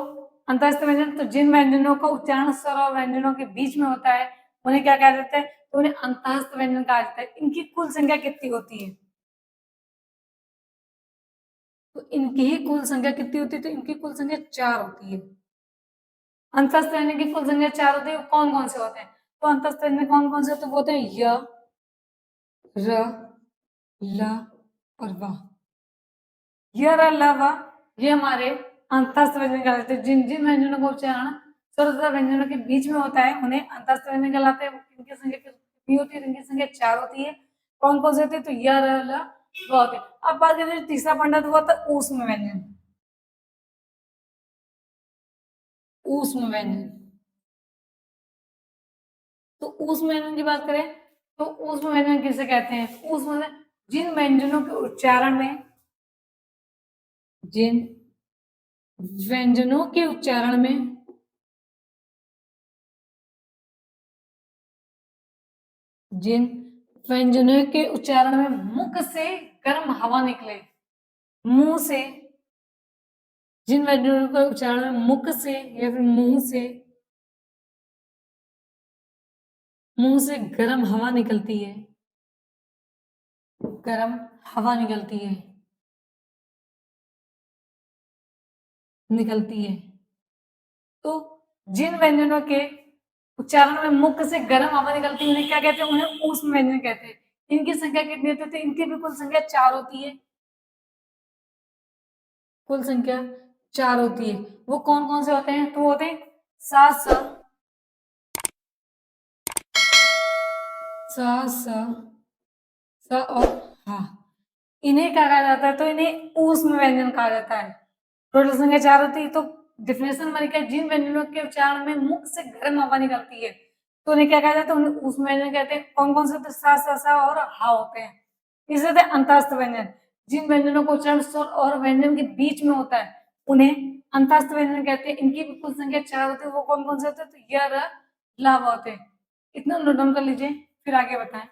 S1: अंतःस्थ व्यंजन, तो जिन व्यंजनों का उच्चारण स्वर और व्यंजनों के बीच में होता है उन्हें क्या कहा जाता है? तो उन्हें अंतःस्थ व्यंजन कहा जाता है। इनकी कुल संख्या कितनी होती है? तो इनकी ही कुल संख्या कितनी होती है? तो इनकी कुल संख्या 4 होती है। अंतःस्थ व्यंजन की कुल संख्या 4 होती है। कौन कौन से होते हैं? तो अंतःस्थ व्यंजन कौन कौन से होते हैं? वो होते हैं य, र, ल और व। य, र, ल, व ये हमारे अंतःस्थ व्यंजन कहलाते हैं। जिन जिन व्यंजनों का उच्चारण स्वर तथा व्यंजनों के बीच में होता है उन्हें अंतःस्थ व्यंजन कहलाते हैं। इनकी संख्या कितनी होती है? इनकी संख्या 4 होती है। कौन कौन से होते हैं? तो य, र, ल, व होते हैं। अब बात करते हैं तीसरा पंडित हुआ था ऊष्म व्यंजन। ऊष्म व्यंजन, तो ऊष्म व्यंजन की बात करें तो ऊष्म व्यंजन किसे कहते हैं? ऊष्म व्यंजन जिन व्यंजनों के उच्चारण में, जिन व्यंजनों के उच्चारण में जिन व्यंजनों के उच्चारण में मुख से गर्म हवा निकले, मुंह से, जिन व्यंजनों के उच्चारण में मुख से या फिर मुंह से गर्म हवा निकलती है, गर्म हवा निकलती है। तो जिन व्यंजनों के उच्चारण में मुख से गर्म हवा निकलती है उन्हें क्या कहते हैं? उन्हें ऊष्म व्यंजन कहते हैं। इनकी संख्या कितनी होती है? तो इनकी भी कुल संख्या 4 होती है। कुल संख्या 4 होती है। वो कौन कौन से होते हैं? तो होते हैं सा, स और हा। इन्हें क्या कहा जाता है? तो इन्हें ऊष्म व्यंजन कहा जाता है। टोटल संख्या 4 होती है। तो डिफिनेशन बन गया, जिन व्यंजनों के उच्चारण में मुख से गर्म हवा निकलती है तो उन्हें क्या कहा जाता है? उन्हें ऊष्म व्यंजन कहते हैं। कौन कौन से होते हैं? सा और हा होते हैं। तीसरे होते हैं अंतःस्थ व्यंजन। जिन व्यंजनों को उच्चारण स्वर और व्यंजन के बीच में होता है उन्हें अंतःस्थ व्यंजन कहते हैं। इनकी भी कुल संख्या 4 होती है। वो कौन कौन से होते हैं? तो य, र, ल, व होते हैं। इतना नोट डाउन कर लीजिए, फिर आगे बताएं।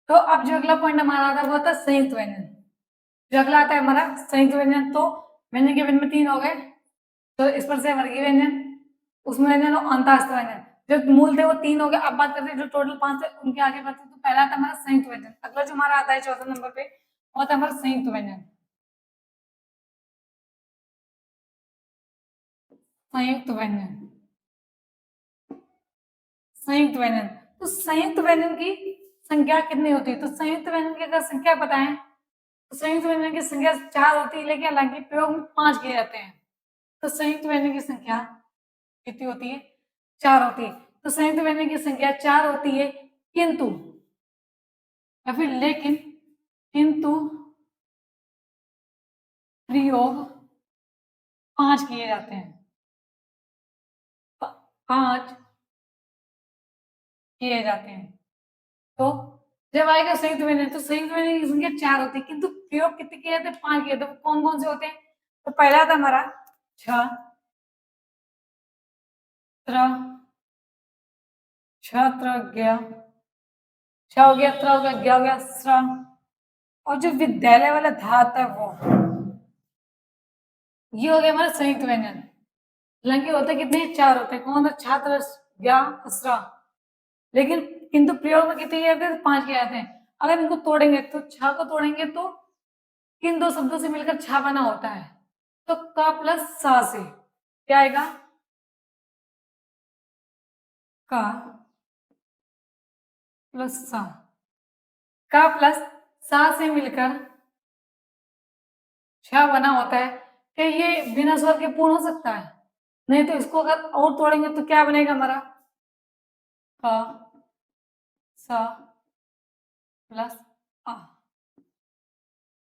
S1: तो अब जो अगला पॉइंट हमारा आता है वो था संयुक्त व्यंजन। जो अगला आता है हमारा संयुक्त व्यंजन, तो व्यंजन के व्यंजन में 3 हो गए। तो इस पर से वर्गीय व्यंजन, उसमें व्यंजन और अंतःस्थ व्यंजन। जो मूल थे वो 3 हो गए। अब बात करते हैं जो टोटल 5 थे उनके आगे बढ़ते हैं। तो पहला आता है हमारा संयुक्त व्यंजन। अगला जो हमारा आता है चौथे नंबर पे वो आता है हमारा संयुक्त व्यंजन। संयुक्त व्यंजन, संयुक्त व्यंजन। तो संयुक्त व्यंजन की संख्या कितनी होती है? तो संयुक्त व्यंजन की अगर संख्या बताएं तो संयुक्त व्यंजन की संख्या 4 होती है, लेकिन हालांकि प्रयोग में 5 किए जाते हैं। तो संयुक्त व्यंजन की संख्या कितनी होती है? 4 होती है। तो संयुक्त व्यंजन की संख्या 4 होती है, किंतु या फिर लेकिन, किंतु प्रयोग 5 किए जाते हैं, 5 किए जाते हैं। तो जब आएगा संयुक्त व्यंजन, तो संयुक्त व्यंजन की संख्या 4 होती है, किंतु प्रयोग कितने किए जाते हैं? 5 किए। तो कौन कौन से होते हैं? तो पहला था हमारा छ, त्र, छत्र गया, छ हो गया, त्र हो गया, ज्ञ हो गया, श्र, और जो विद्यालय वाला धात है वो, ये हो गया हमारा संयुक्त व्यंजन। हालांकि होते कितने? 4 होते हैं। कौन सा? छात्र, ज्ञ, श्र। लेकिन किंतु प्रयोग में कितने किए जाते हैं? 5 किए जाते हैं। अगर इनको तोड़ेंगे तो छ को तोड़ेंगे तो किन दो शब्दों से मिलकर छा बना होता है? तो क प्लस सा से क्या आएगा? का प्लस सा, का प्लस सा से मिलकर छा बना होता है। क्या ये बिना स्वर के पूर्ण हो सकता है? नहीं। तो इसको अगर और तोड़ेंगे तो क्या बनेगा हमारा? का सा प्लस आ।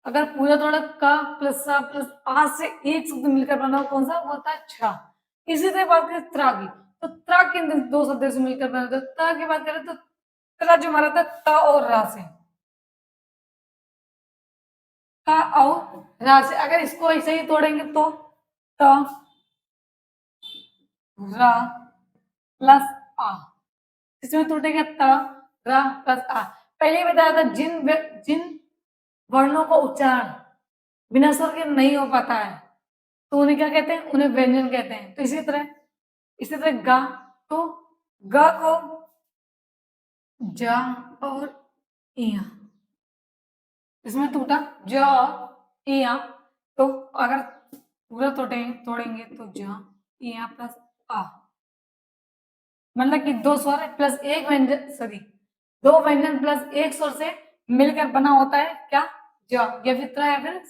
S1: अगर पूरा तोड़ा का प्लस सा प्लस आ से एक शब्द मिलकर बना कौन सा? वो होता है छा। इसी तरह बात करें त्रा की, तो त्रा किन दो शब्दों से मिलकर बना था? त्रा की बात करें तो त्रा जो हमारा था ता और रा से, का और रा से। अगर इसको ऐसे ही तोड़ेंगे तो ता रा प्लस आ, इसमें टूटेगा त रा प्लस आ। पहले ही बताया था जिन वर्णों का उच्चारण बिना स्वर के नहीं हो पाता है तो उन्हें क्या कहते हैं? उन्हें व्यंजन कहते हैं। तो इसी तरह गा, तो ग को जा और इया, इसमें टूटा ज इया। तो अगर पूरा तोड़ेंगे तो ज इया प्लस आ, मतलब कि दो स्वर प्लस एक व्यंजन, सॉरी, दो व्यंजन प्लस एक स्वर से मिलकर बना होता है क्या? ज, या फिर त्र, या फिर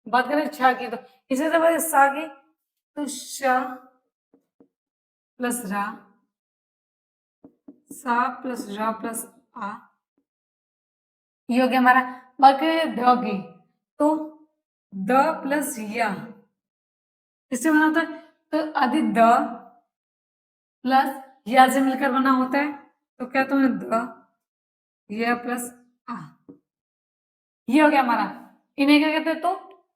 S1: बात करें छा की तो इसी तरह सा की, तो श प्लस रा, सा प्लस रा प्लस आ, ये हो गया हमारा। बाकी द की, तो द प्लस या, इससे बना होता है तो आदि द प्लस या से मिलकर बना होता है। तो क्या? तो द या प्लस आ, ये हो गया हमारा। इन्हें क्या कहते हैं? तो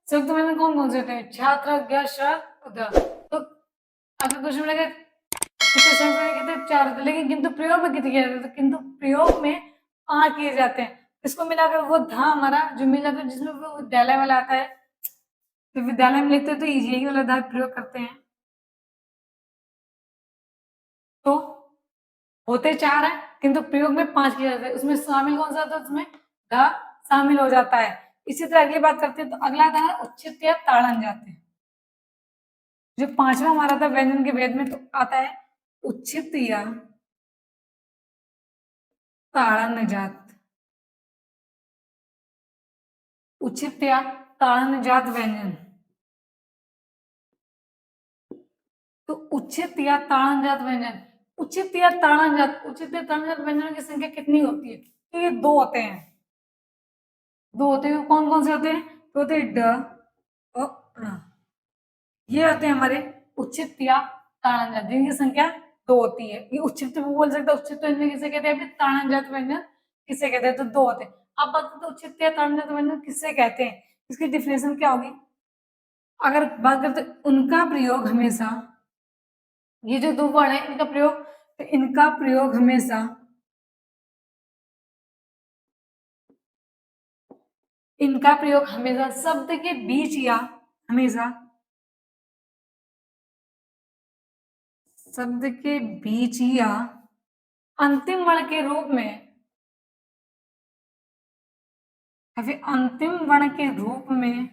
S1: संयुक्त व्यंजन कौन कौन से होते हैं? छात्र, ज्ञ, श, द। तो अगर क्वेश्चन मिलेगा कितने संयुक्त व्यंजन कहते हैं? 4 होते हैं। लेकिन किंतु प्रयोग में कितने किए जाते हैं? तो किंतु प्रयोग में 8 किए जाते हैं। इसको मिलाकर वो धा हमारा जो मिल जाता है, जिसमें वो विद्यालय वाला आता है, तो विद्यालय में लिखते हैं तो यही वाला धा प्रयोग करते हैं। तो होते 4 है किंतु प्रयोग में 5 किया जाता है। उसमें शामिल कौन सा होता है? उसमें ध शामिल हो जाता है। इसी तरह अगली बात करते हैं, तो अगला था उच्चित या ताड़न जाते। जो पांचवा हमारा था व्यंजन के भेद में, तो आता है उच्चित या ताड़न जात। उच्चित या ताड़न जात व्यंजन, तो उच्चित या ताड़न जात व्यंजन, उच्चित या ताड़न जात, उच्चित या ताड़न जात व्यंजनों की संख्या कितनी होती है? तो ये 2 होते हैं। 2 होते हैं। कौन कौन से होते हैं? तो होते हैं ड और ण। ये होते हैं हमारे उच्चित या ताड़न जात, जिनकी संख्या 2 होती है। ये उच्चित भी बोल सकते हैं, उच्चित व्यंजन किसे कहते हैं? फिर ताड़न जात व्यंजन किसे कहते हैं? तो 2 होते हैं। अब बात करते हैं उच्चित या ताड़न जात व्यंजन किससे कहते हैं? इसकी डिफिनेशन क्या होगी? अगर बात करते हैं उनका प्रयोग हमेशा, ये जो 2 वर्ण है इनका प्रयोग, तो इनका प्रयोग हमेशा शब्द के बीच या हमेशा शब्द के बीच या अंतिम वर्ण के रूप में, या फिर अंतिम वर्ण के रूप में,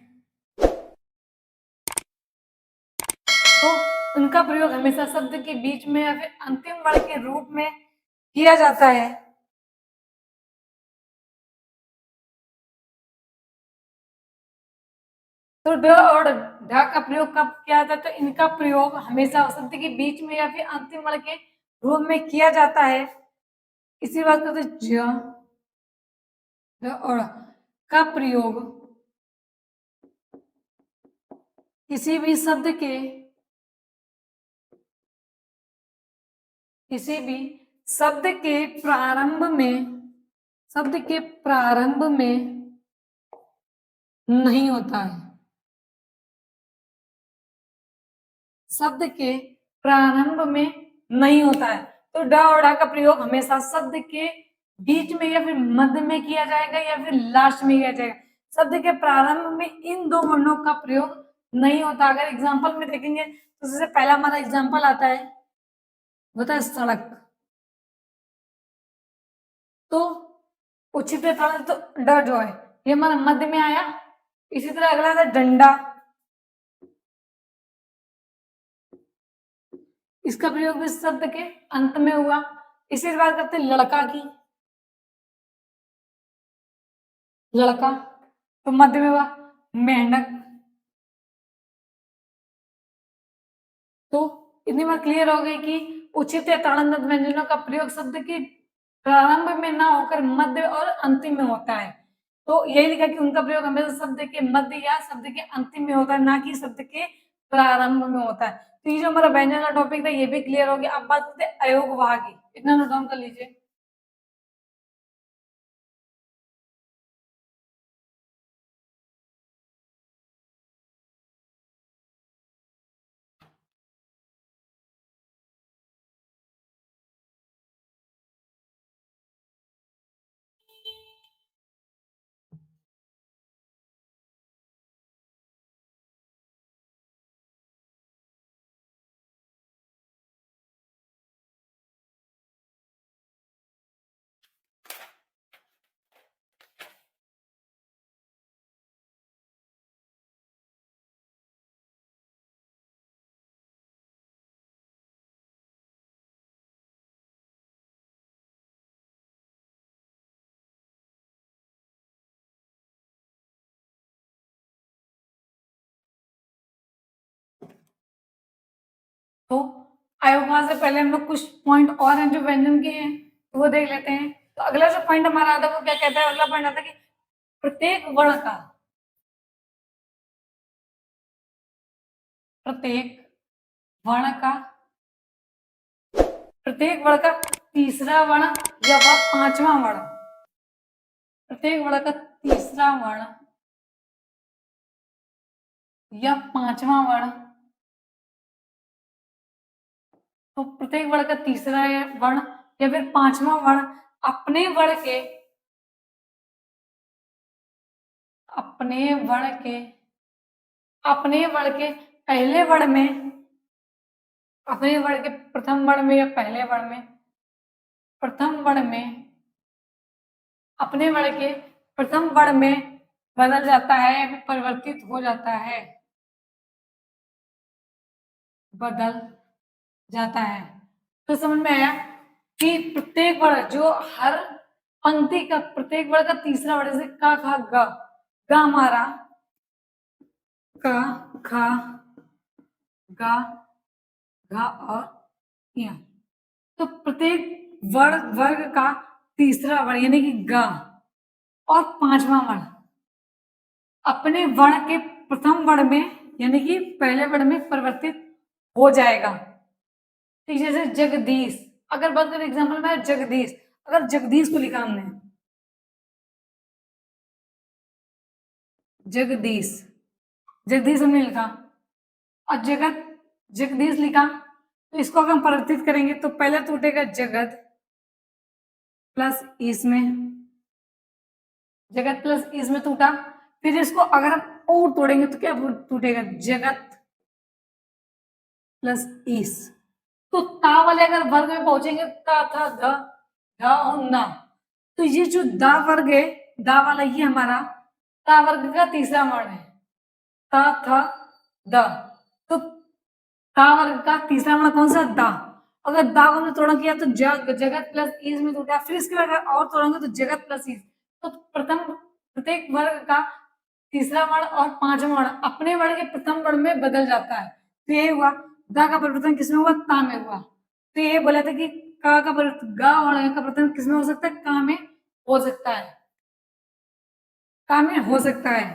S1: तो उनका प्रयोग हमेशा शब्द के बीच में या फिर अंतिम वर्ण के रूप में किया जाता है। तो ड और ढ का प्रयोग कब किया जाता है? तो इनका प्रयोग हमेशा शब्द के बीच में या फिर अंतिम वर्ण के रूप में किया जाता है। इसी बात करते ज ढ और का प्रयोग किसी भी शब्द के किसी भी शब्द के प्रारंभ में शब्द के प्रारंभ में नहीं होता है। शब्द के प्रारंभ में नहीं होता है। तो ड और ढ का प्रयोग हमेशा शब्द के बीच में या फिर मध्य में किया जाएगा या फिर लास्ट में किया जाएगा। शब्द के प्रारंभ में इन दो वर्णों का प्रयोग नहीं होता। अगर एग्जाम्पल में देखेंगे तो सबसे पहला हमारा एग्जाम्पल आता है, होता है सड़क। तो उचित ताड़न तो ड जो है ये हमारा मध्य में आया। इसी तरह अगला था डंडा। इसका प्रयोग भी शब्द के अंत में हुआ। इसी बात करते हैं लड़का की। लड़का तो मध्य में हुआ। मेंढक। तो इतनी बात क्लियर हो गई कि उचित या ताड़नत व्यंजनों का प्रयोग शब्द के प्रारंभ में ना होकर मध्य और अंतिम में होता है। तो यही लिखा कि उनका प्रयोग हमेशा शब्द के मध्य या शब्द के अंतिम में होता है, ना कि शब्द के प्रारंभ में होता है। तो ये जो हमारा व्यंजन का टॉपिक था ये भी क्लियर हो गया। अब बात करते हैं अयोगवाह की। इतना नोट डाउन कर लीजिए। तो अयोगवाह से पहले हम लोग कुछ पॉइंट और हैं जो व्यंजन के हैं, तो वो देख लेते हैं। तो अगला जो पॉइंट हमारा आता है वो क्या कहता है? अगला पॉइंट आता है कि प्रत्येक वर्ण का प्रत्येक वर्ण का प्रत्येक वर्ण का तीसरा वर्ण या वह पांचवा वर्ण, प्रत्येक वर्ण का तीसरा वर्ण या पांचवा वर्ण, तो प्रत्येक वर्ण का तीसरा वर्ण या फिर पांचवा वर्ण अपने वर्ण के अपने वर्ण के अपने वर्ण के पहले वर्ण में अपने वर्ण के प्रथम वर्ण में या पहले वर्ण में प्रथम वर्ण में अपने वर्ण के प्रथम वर्ण में बदल जाता है या फिर परिवर्तित हो जाता है, बदल जाता है। तो समझ में आया कि प्रत्येक वर्ण जो हर पंक्ति का प्रत्येक वर्ण का तीसरा वर्ण, जैसे का खा ग, ग हमारा का खा गा घा और या, तो प्रत्येक वर्ण वर्ग का तीसरा वर्ण यानी कि ग और पांचवा वर्ण अपने वर्ण के प्रथम वर्ण में यानी कि पहले वर्ण में परिवर्तित हो जाएगा। ठीक, जैसे जगदीश, अगर बात करें एग्जाम्पल में जगदीश, अगर जगदीश को लिखा हमने जगदीश, जगदीश हमने लिखा और जगत जगदीश लिखा, तो इसको अगर हम परिवर्तित करेंगे तो पहले टूटेगा जगत प्लस इसमें, जगत प्लस इसमें टूटा। फिर इसको अगर हम और तोड़ेंगे तो क्या टूटेगा? जगत प्लस इस। तो ता वाले अगर वर्ग में पहुंचेंगे ता था ध और ना, तो ये जो दा वर्ग है, दा वाला ये हमारा ता वर्ग का तीसरा वर्ण है, ता था द। तो ता वर्ग का तीसरा वर्ण कौन सा? दा। अगर दा को हमने तोड़ा किया तो जगत प्लस इस में टूटा। फिर इसके बाद अगर और तोड़ेंगे तो जगत प्लस इस। तो प्रथम प्रत्येक वर्ग का तीसरा वर्ण और पांचवा वर्ण अपने वर्ण के प्रथम वर्ण में बदल जाता है। तो ये हुआ दा का परिवर्तन किसमें हुआ? ता में हुआ। तो ये बोला था कि का परिवर्तन गा वर्ण का परिवर्तन किसमें हो सकता है? का में हो सकता है, का में हो सकता है।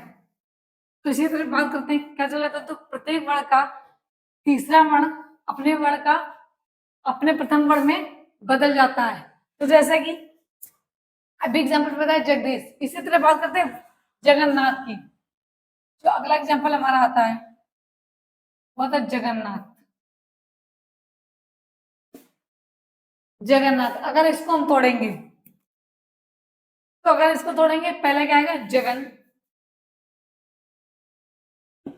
S1: तो इसी तरह बात करते हैं क्या चल रहा था, तो प्रत्येक वर्ण का तीसरा वर्ण अपने वर्ण का अपने प्रथम वर्ण में बदल जाता है। तो जैसे कि अभी एग्जाम्पल बताया जगदीश, इसी तरह बात करते हैं जगन्नाथ की। जो अगला एग्जाम्पल हमारा आता है वो था जगन्नाथ। जगन्नाथ अगर इसको हम तोड़ेंगे, तो अगर इसको तोड़ेंगे पहले क्या आएगा, जगन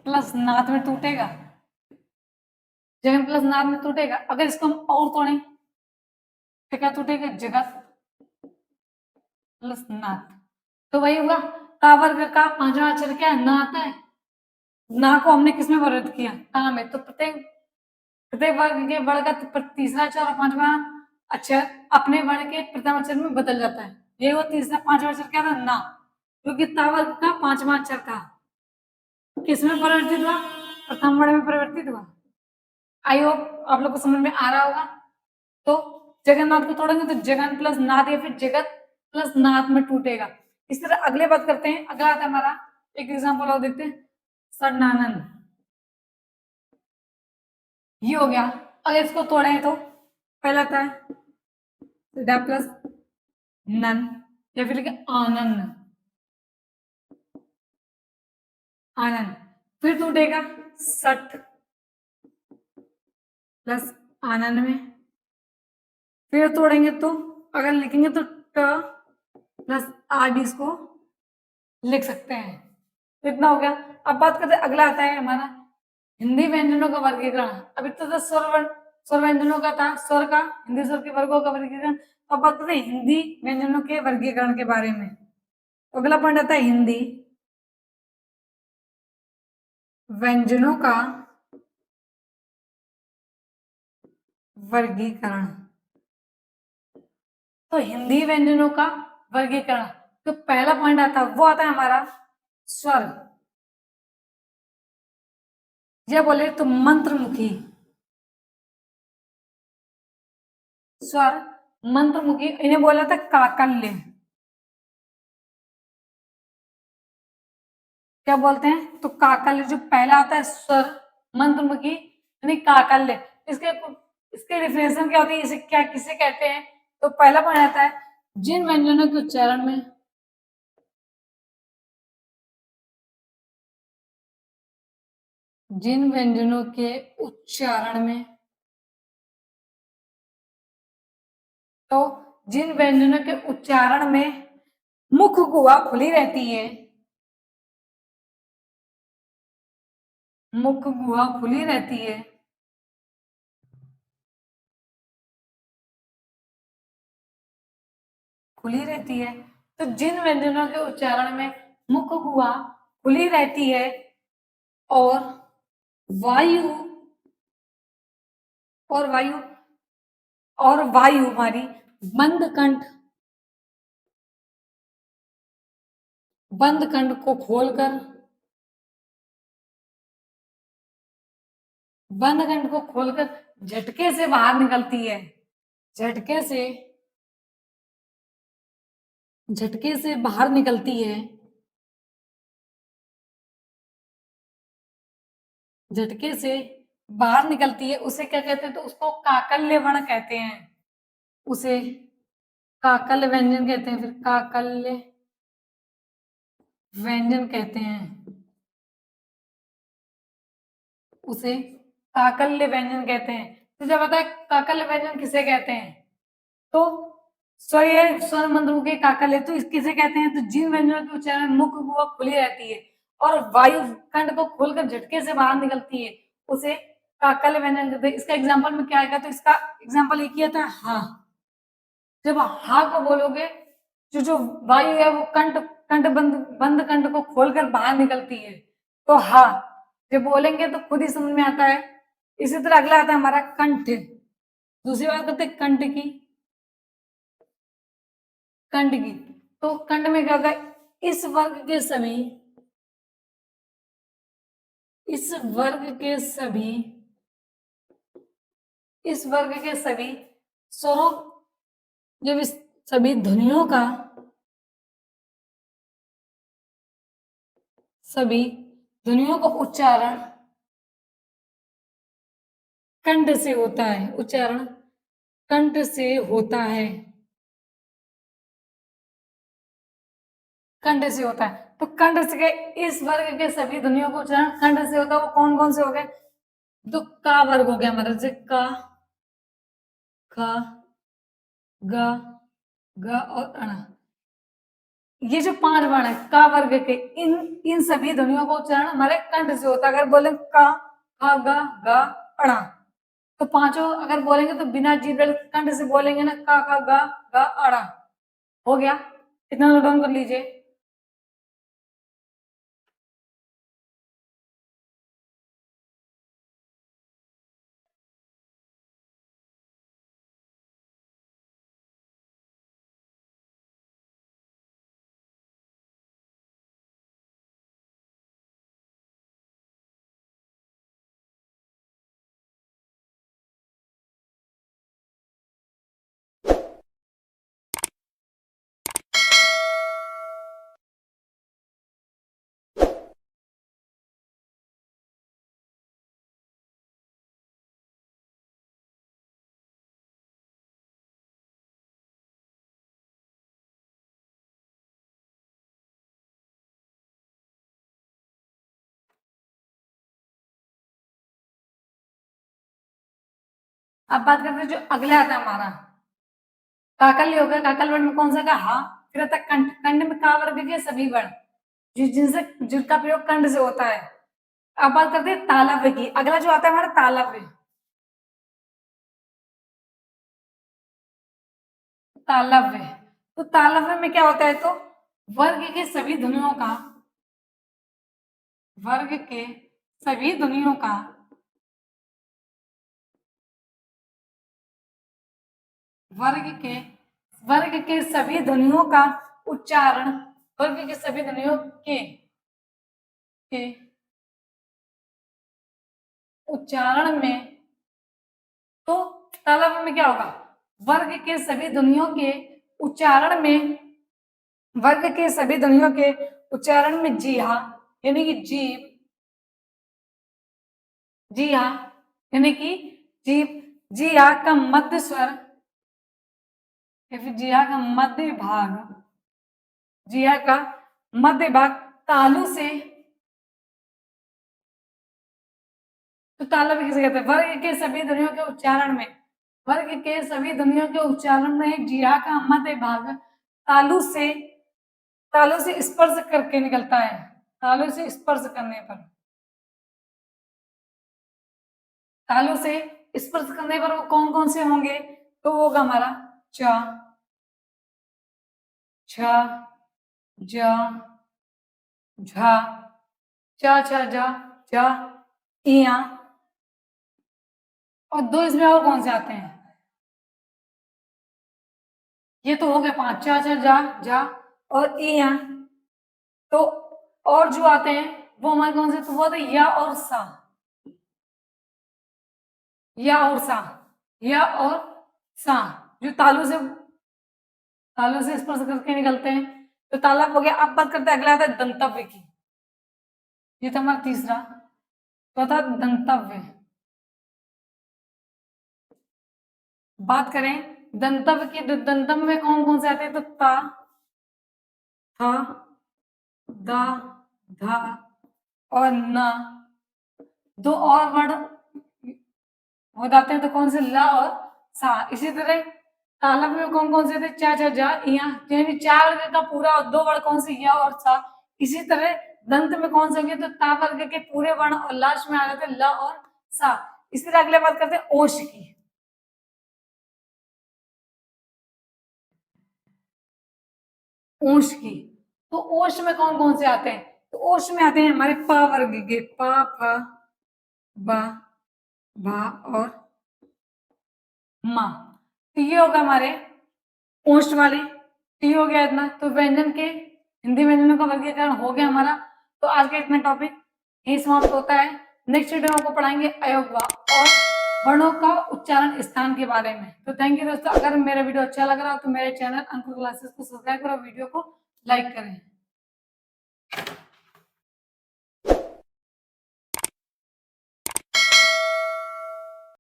S1: प्लस नाथ में टूटेगा, जगन प्लस नाथ में टूटेगा। अगर इसको हम और तोड़ें तो क्या टूटेगा, जगत प्लस नाथ। तो वही होगा, का वर्ग का पांचवा अक्षर क्या है, ना आता है। ना को हमने किसमें परिवर्तित किया, का में। तो प्रत्येक प्रत्येक वर्ग के वर्ण का तीसरा अक्षर और पांचवा अक्षर अपने वर्ण के प्रथम अक्षर में बदल जाता है। ये वो तीसरा पांचवा अक्षर क्या था, ना, क्योंकि ता वर्ग का पांचवा अक्षर था, किसमें परिवर्तित हुआ, प्रथम वर्ण में परिवर्तित हुआ। आई होप आप लोग को समझ में आ रहा होगा। तो जगन्नाथ को तोड़ेंगे तो जगन प्लस नाथ या फिर जगत प्लस नाथ में टूटेगा। इस तरह अगले बात करते हैं, अगला आता है हमारा एक एग्जाम्पल और देखते हैं, सडनानंद। ये हो गया। अगर इसको तोड़े तो पहला आता है डा प्लस नन या फिर आनंद, आनंद। फिर टूटेगा सठ प्लस आनंद में। फिर तोड़ेंगे तो अगर लिखेंगे तो ट प्लस आर डी इसको लिख सकते हैं। तो इतना हो गया। अब बात करते हैं, अगला आता है हमारा हिंदी व्यंजनों का वर्गीकरण। अभी तो स्वर व्यंजनों का था, स्वर का हिंदी स्वर के वर्गों का वर्गीकरण। अब बात करते हैं हिंदी व्यंजनों के वर्गीकरण के बारे में। तो अगला पॉइंट आता है हिंदी व्यंजनों का वर्गीकरण। तो हिंदी व्यंजनों का वर्गीकरण, तो पहला पॉइंट आता है वो आता है हमारा स्वर। ये बोले तो मंत्रमुखी स्वर, मंत्रमुखी, इन्हें बोला था काकल्य। क्या बोलते हैं, तो काकल्य जो पहला आता है स्वर मंत्रमुखी यानी काकल्य। इसके इसके डिफिनेशन क्या होती है, इसे क्या किसे कहते हैं। तो पहला पॉइंट आता है जिन व्यंजनों के उच्चारण में जिन व्यंजनों के उच्चारण में तो जिन व्यंजनों के उच्चारण में मुख गुहा खुली रहती है, मुख गुहा खुली रहती है, खुली रहती है। तो जिन व्यंजनों के उच्चारण में मुख गुहा खुली रहती है और वायु और वायु और वायु हमारी बंद कंठ को खोलकर बंद कंठ को खोलकर झटके से बाहर निकलती है, झटके से बाहर निकलती है, झटके से बाहर निकलती है, उसे क्या कहते हैं, तो उसको काकल्य वर्ण कहते हैं, उसे काकल्य व्यंजन कहते हैं, फिर काकल्य व्यंजन कहते हैं, उसे काकल्य व्यंजन कहते हैं। तो जब बताए काकल्य व्यंजन किसे कहते हैं, तो स्वर मंत्र के काकल्य, तो किसे कहते हैं, तो जिन व्यंजनों के उच्चारण मुख गुहा खुली रहती है और वायु कंठ को खोलकर झटके से बाहर निकलती है, उसे काकल्य व्यंजन कहते हैं। इसका एग्जाम्पल में क्या आएगा, तो इसका एग्जाम्पल एक ही आता है हाँ। जब हा को बोलोगे, जो वायु है वो कंठ कंठ बंद बंद कंठ को खोलकर बाहर निकलती है, तो हा जब बोलेंगे तो खुद ही समझ में आता है। इसी तरह अगला आता है हमारा कंठ। दूसरी बात करते हैं कंठ की, कंठ की। तो कंठ में क्या होता है, इस वर्ग के सभी इस वर्ग के सभी इस वर्ग के सभी स्वरों, जब इस सभी ध्वनियों का सभी ध्वनियों का उच्चारण कंठ से होता है, उच्चारण कंठ से होता है, कंठ से होता है। तो कंठ से के इस वर्ग के सभी ध्वनियों का उच्चारण कंठ से होता है, वो कौन कौन से हो गए? तो का वर्ग हो गया हमारा, जैसे का, ख, ग, ग और अण। ये जो 5 वर्ण है का वर्ग के, इन इन सभी ध्वनियों का उच्चारण हमारे कंठ से होता है। अगर बोले का, ख, ग, अण, तो पांचों अगर बोलेंगे तो बिना जीभ कंठ से बोलेंगे ना, का, ख, ग, अण। हो गया, इतना नोट डाउन कर लीजिए। अब बात करते हैं जो अगले आता है हमारा काकल हो गया। काकल वर्ण में कौन सा का? हा। फिर आता है कंठ। कंठ में का वर्ग के सभी वर्ण जिनसे जिनका प्रयोग कंठ से होता है। अब बात करते हैं तालव्य की। अगला जो आता है हमारा तालव्य। तालव्य, तो तालव्य में क्या होता है? तो वर्ग के सभी ध्वनियों का, वर्ग के सभी ध्वनियों का वर्ग के वर्ग के सभी ध्वनियों का उच्चारण, वर्ग के सभी ध्वनियों के उच्चारण में, तो तालव्य में क्या होगा? वर्ग के सभी ध्वनियों के उच्चारण में, वर्ग के सभी ध्वनियों के उच्चारण में जी हा यानी कि जीभ, जी हा यानी कि जीभ, जी हा का मध्य स्वर या फिर जी हा का मध्य भाग, जी हा का मध्य भाग तालु से, तो तालव्य किसे कहते हैं? वर्ग के सभी ध्वनियों के उच्चारण में, वर्ग के सभी ध्वनियों के उच्चारण में जीहा का मध्य भाग तालु से, तालु से स्पर्श करके निकलता है। तालु से स्पर्श करने पर, तालु से स्पर्श करने पर वो कौन कौन से होंगे? तो वो होगा हमारा च, छ, ज, झ, च, छ, ज, ज, इया। और दो इसमें और कौन से आते हैं? ये तो हो गए 5, च, छ, ज, झ और इया। तो और जो आते हैं वो हमारे कौन से? तो वो आते या और सा, या और सा, या और सा, जो तालु से स्पर्श करके निकलते हैं। तो तालब हो गया। अब बात करते हैं, अगला आता है दंतव्य की। ये था हमारा तीसरा, चौथा दंतव्य। बात करें दंतव्य की, तो दंतव्य में कौन कौन से आते हैं? तो ता, था, दा, धा और न। दो और वर्ड हो जाते हैं, तो कौन से? ला और सा। इसी तरह तालब में कौन कौन से थे? चा, छा, जा, इया, यानी चार वर्ग का पूरा, और दो वर्ड कौन से? या और सा। इसी तरह दंत में कौन से होंगे? तो ता वर्ग के पूरे वर्ण और लास्ट में आ जाते ल और सा। इसी तरह अगले बात करते हैं ओश की। ओश की, तो ओश में कौन कौन से आते हैं? तो ओश में आते हैं हमारे पा वर्ग के, पा, फा, बा, भा और मा। तो ये होगा हमारे ओष्ठ वाले। तो ये हो गया इतना। तो व्यंजन के, हिंदी व्यंजनों का वर्गीकरण हो गया हमारा। तो आज का इतना टॉपिक यही समाप्त होता है। नेक्स्ट वीडियो में आपको पढ़ाएंगे अयोग और वर्णों का उच्चारण स्थान के बारे में। तो थैंक यू दोस्तों। अगर मेरा वीडियो अच्छा लग रहा हो तो मेरे चैनल अंकुर क्लासेस को सब्सक्राइब करो, वीडियो को लाइक करें।